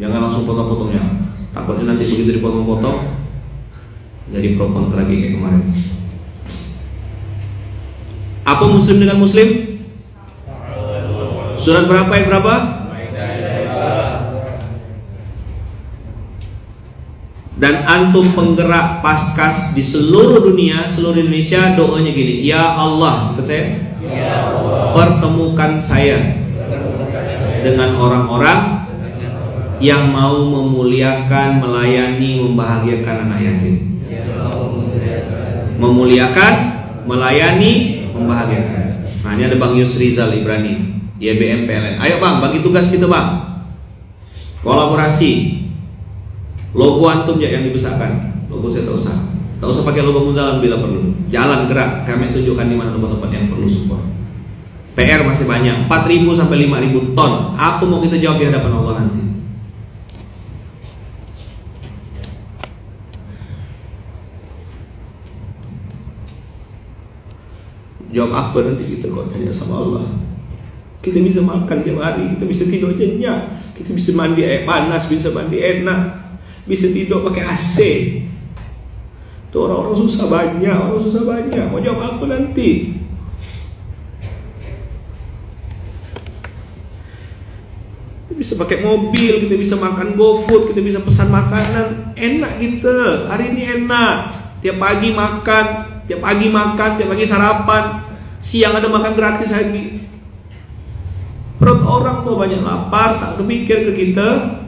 Jangan langsung potong-potongnya. Takutnya nanti begitu dipotong-potong jadi pro kontra kayak kemarin. Apa muslim dengan muslim? Surat berapa ayat berapa? Dan antum penggerak paskas di seluruh dunia, seluruh Indonesia, doanya gini, ya Allah, ikut saya, ya Allah, pertemukan saya dengan orang-orang yang mau memuliakan, melayani, membahagiakan anak yatim. Memuliakan, melayani, membahagiakan. Nah, ini ada Bang Yusrizal Ibrani, YBM PLN. Ayo Bang, bagi tugas kita Bang. Kolaborasi. Logo antum ya yang dibesarkan. Logo saya tak usah pakai logo Munzalan bila perlu. Jalan gerak, kami tunjukkan di mana tempat-tempat yang perlu support. PR masih banyak, 4.000 sampai 5.000 ton. Apa mau kita jawab di hadapan Allah nanti? Jawab apa nanti kita kalau tanya sama Allah? Kita bisa makan tiap hari, kita bisa tidur nyenyak, kita bisa mandi air panas, bisa mandi enak, bisa tidur pakai AC. Itu orang-orang susah banyak, mau jawab apa nanti? Kita bisa pakai mobil, kita bisa makan GoFood, kita bisa pesan makanan, enak kita. Hari ini enak, tiap pagi makan, tiap pagi sarapan, siang ada makan gratis lagi. Perut orang tuh banyak lapar, tak kepikir ke kita.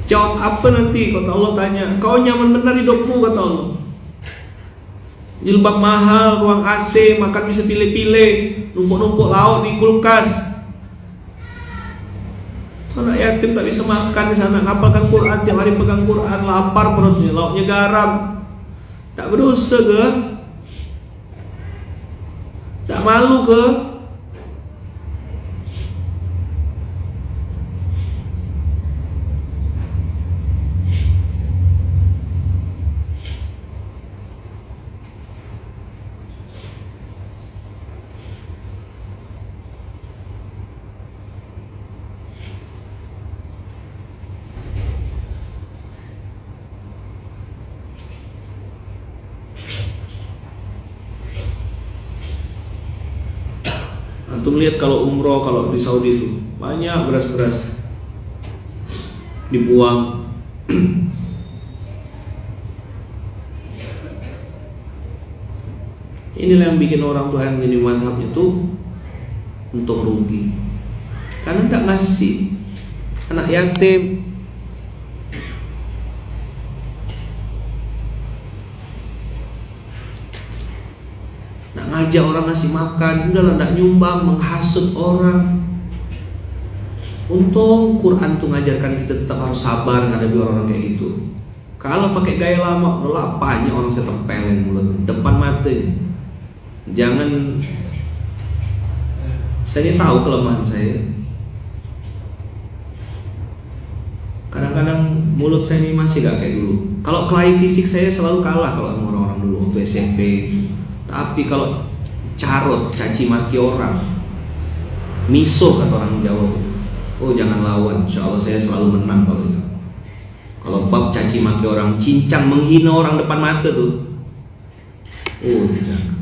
Jawab apa nanti kata Allah tanya? Kau nyaman benar hidupmu kata Allah. Jilbab mahal, ruang AC, makan bisa pilih-pilih, numpuk-numpuk lauk di kulkas. Anak yatim tak bisa makan di sana, ngapalkan Quran, tiap hari pegang Quran, lapar perutnya, lauknya garam. Tak berdosa ke? Tak malu ke? Antum lihat kalau umroh, kalau di Saudi itu banyak beras-beras dibuang. Inilah yang bikin orang tua yang jadi mazhabnya tuh untuk rugi, karena tidak ngasih anak yatim. Nak ngajak orang ngasih makan, udahlah nak nyumbang, menghasut orang. Untung Quran tuh ngajarkan kita tetap harus sabar menghadapi orang-orang kayak gitu. Kalau pakai gaya lama, udah banyak orang saya tempelin mulutnya, depan matanya. Jangan, saya ini tahu kelemahan saya. Kadang-kadang mulut saya ini masih gak kayak dulu. Kalau kelahi fisik saya selalu kalah kalau sama orang-orang dulu waktu SMP. Tapi kalau carot, caci maki orang, misuh kata orang Jawa, oh jangan lawan, insya Allah saya selalu menang kalau itu. Kalau bab caci maki orang, cincang, menghina orang depan mata tuh, oh tidak.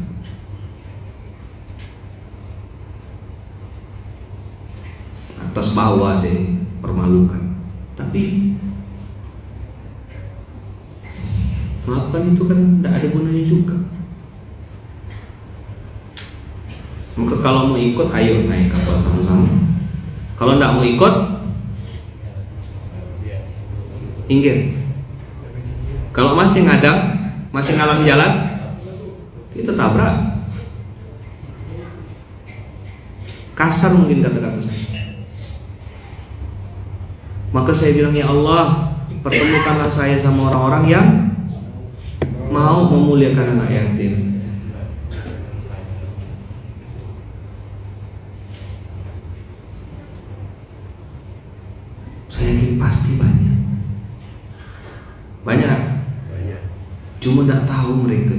Atas bawah saya permalukan, tapi melakukan itu kan tidak ada gunanya juga. Maka kalau mau ikut, ayo naik kapal sama-sama. Kalau tidak mau ikut, minggir. Kalau masih ngadang, masih ngalang jalan, kita tabrak. Kasar mungkin kata-kata saya. Maka saya bilang, ya Allah, pertemukanlah saya sama orang-orang yang mau memuliakan anak yatim. Saya yakin pasti banyak. Banyak. Cuma tidak tahu mereka.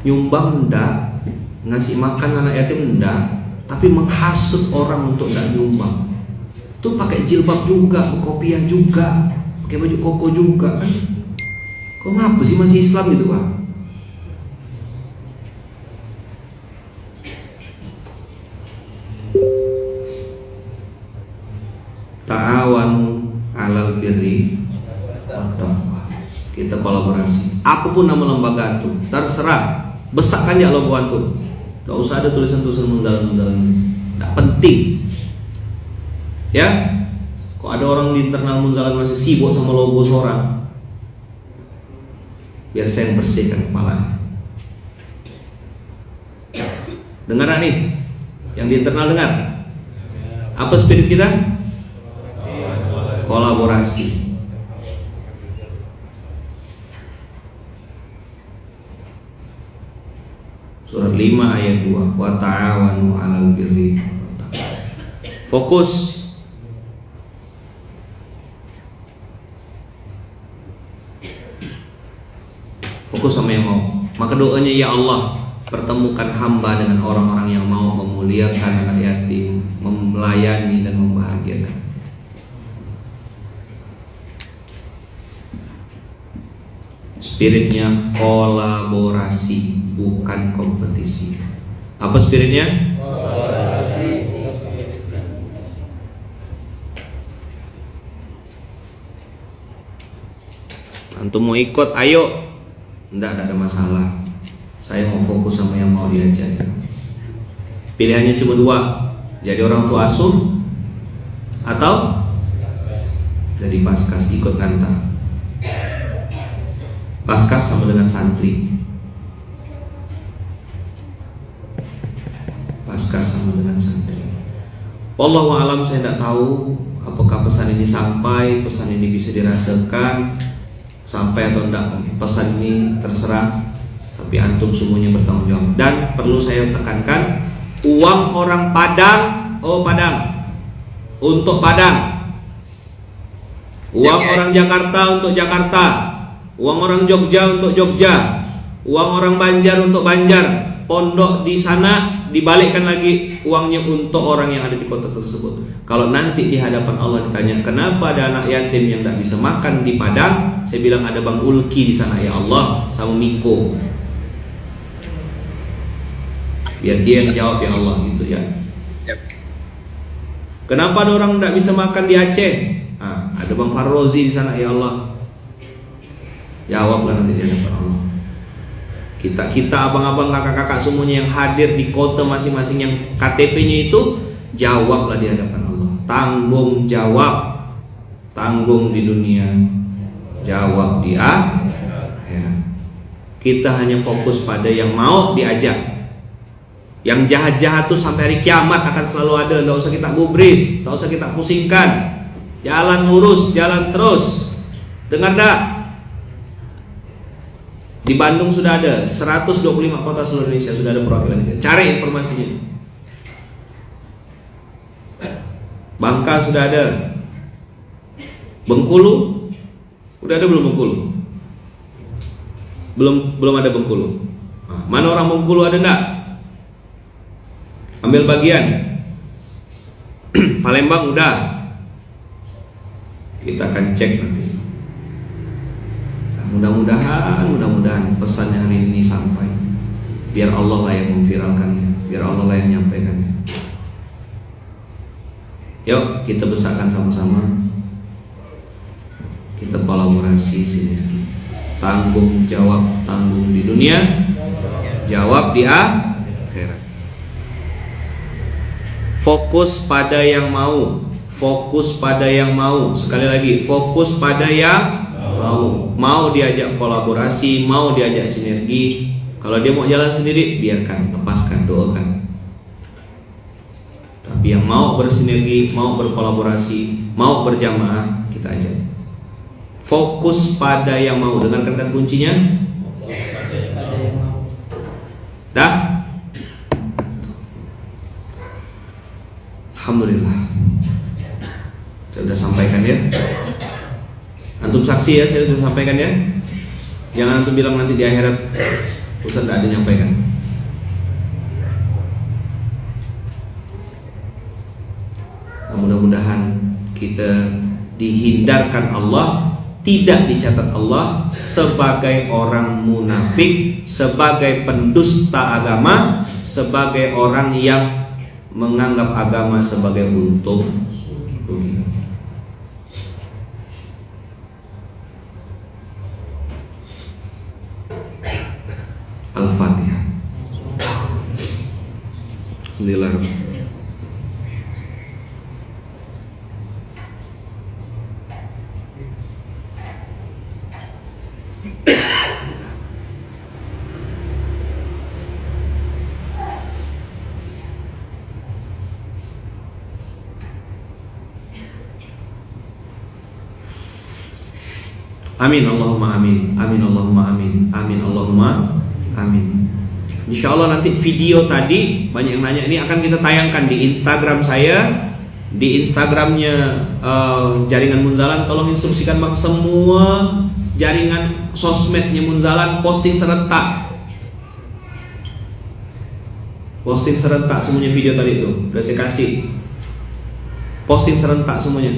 Nyumbang enggak, ngasih makan anak yatim enggak, tapi menghasut orang untuk enggak nyumbang. Itu pakai jilbab juga, kopiah juga, pakai baju koko juga kan. Kok ngapa sih masih Islam gitu Pak? Ta'awanu 'alal birri wat taqwa. Kita kolaborasi. Apapun nama lembaga itu, terserah. Besarkan ya logo antum. Gak usah ada tulisan-tulisan mendalam-mendalam. Tidak penting. Ya? Kok ada orang di internal Munzalan masih sibuk sama logo seorang? Biar saya yang bersihkan kepala. Dengar nih, Yang di internal dengar? Apa spirit kita? Kolaborasi. Surat 5 ayat 2, wa ta'awanu 'alal birri wat taqwa. Fokus. Fokus sama yang mau. Maka doanya, ya Allah, pertemukan hamba dengan orang-orang yang mau memuliakan anak yatim, melayani dan membahagiakan. Spiritnya kolaborasi, bukan kompetisi. Apa spiritnya? Antum mau ikut, ayo. Enggak ada masalah. Saya mau fokus sama yang mau diajar. Pilihannya cuma dua, jadi orang tua asuh atau jadi paskas ikut ngantar. Paskas sama dengan santri. Paskas sama dengan santri. Wallahu a'lam, saya tidak tahu apakah pesan ini sampai, pesan ini bisa dirasakan sampai atau tidak. Pesan ini terserah, tapi antum semuanya bertanggung jawab. Dan perlu saya tekankan, uang orang Padang, Padang, untuk Padang. Uang orang Jakarta untuk Jakarta. Uang orang Jogja untuk Jogja. Uang orang Banjar untuk Banjar. Pondok di sana dibalikkan lagi uangnya untuk orang yang ada di kota tersebut. Kalau nanti di hadapan Allah ditanya, kenapa ada anak yatim yang tidak bisa makan di Padang? Saya bilang ada Bang Ulki di sana, ya Allah, sama Miko. Biar dia yang jawab, ya Allah, gitu ya. Kenapa ada orang tidak bisa makan di Aceh? Ada Bang Farrozi di sana, ya Allah. Jawablah nanti di hadapan Allah. Kita abang-abang, kakak-kakak semuanya yang hadir di kota masing-masing yang KTP-nya itu, jawablah di hadapan Allah. Tanggung jawab. Tanggung di dunia, jawab di akhirat. Kita hanya fokus pada yang mau diajak. Yang jahat-jahat tuh sampai hari kiamat akan selalu ada. Tidak usah kita gubris, tidak usah kita pusingkan. Jalan lurus, jalan terus. Dengar dah? Di Bandung sudah ada 125 kota seluruh Indonesia sudah ada perwakilan kita. Cari informasinya. Bangka sudah ada. Bengkulu udah ada belum Bengkulu? Belum ada Bengkulu. Mana orang Bengkulu, ada enggak? Ambil bagian. Palembang udah. Kita akan cek nanti. Mudah-mudahan pesan yang hari ini sampai. Biar Allah lah yang memviralkannya, biar Allah lah yang menyampaikannya. Yuk kita besarkan sama-sama. Kita kolaborasi sini. Tanggung jawab, tanggung di dunia, jawab di akhirat. Fokus pada yang mau. Fokus pada yang mau. Sekali lagi, fokus pada yang mau diajak kolaborasi, mau diajak sinergi. Kalau dia mau jalan sendiri, biarkan, lepaskan, doakan. Tapi yang mau bersinergi, mau berkolaborasi, mau berjamaah, kita ajak. Fokus pada yang mau. Dengarkan kata kuncinya. Dah? Alhamdulillah. Saya sudah sampaikan ya. Antum saksi ya, saya sudah sampaikan ya. Jangan antum bilang nanti di akhirat Ustaz tidak ada nyampaikan. Nah, mudah-mudahan kita dihindarkan Allah, tidak dicatat Allah sebagai orang munafik, sebagai pendusta agama, sebagai orang yang menganggap agama sebagai untung rugi. Al-Fatihah. Alhamdulillah. Amin Allahumma amin. Amin Allahumma amin. Amin Allahumma amin. Insya Allah nanti video tadi banyak yang nanya, ini akan kita tayangkan di Instagram saya, di Instagramnya Jaringan Munzalan. Tolong instruksikan Bang, semua jaringan sosmednya Munzalan posting serentak. Posting serentak semuanya video tadi itu udah saya kasih. Posting serentak semuanya.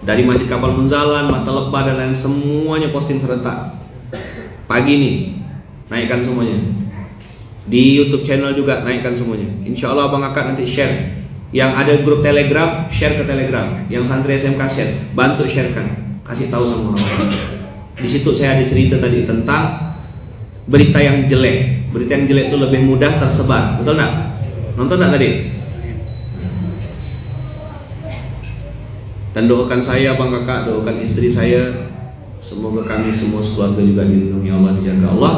Dari Masjid Kapal Munzalan, Mata Lebah dan lain semuanya posting serentak. Pagi nih naikkan semuanya. Di YouTube channel juga naikkan semuanya. Insya Allah Abang Kakak nanti share. Yang ada grup Telegram, share ke Telegram. Yang santri SMK share, bantu sharekan. Kasih tahu sama orang-orang. Di situ saya ada cerita tadi tentang berita yang jelek. Berita yang jelek itu lebih mudah tersebar. Betul nggak? Nonton nggak tadi? Dan doakan saya Abang Kakak, doakan istri saya, semoga kami semua sekeluarga juga dilindungi Allah, dijaga Allah.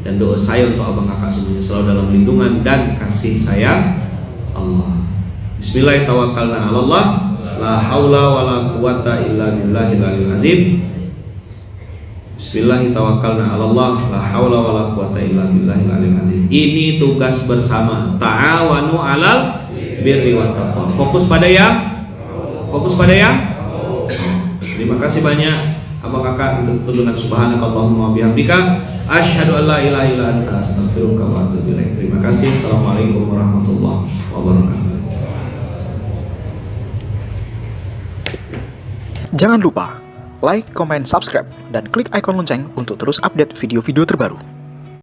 Dan doa saya untuk Abang Kakak semuanya selalu dalam lindungan dan kasih sayang Allah. Bismillahirrahmanirrahim. La haula wala quwata illa billahil aliyil azim. Bismillahirrahmanirrahim. La haula wala quwata illa billahil aliyil azim. Ini tugas bersama. Ta'awanu 'alal birri wat taqwa. Fokus pada yang terima kasih banyak Abang Kakak untuk tuntunan. Subhanakallahumma bihamdika asyhadu an la ilaha illa anta astaghfiruka wa atubu ilaik. Terima kasih. Assalamualaikum warahmatullahi wabarakatuh. Jangan lupa like, comment, subscribe, dan klik icon lonceng untuk terus update video-video terbaru.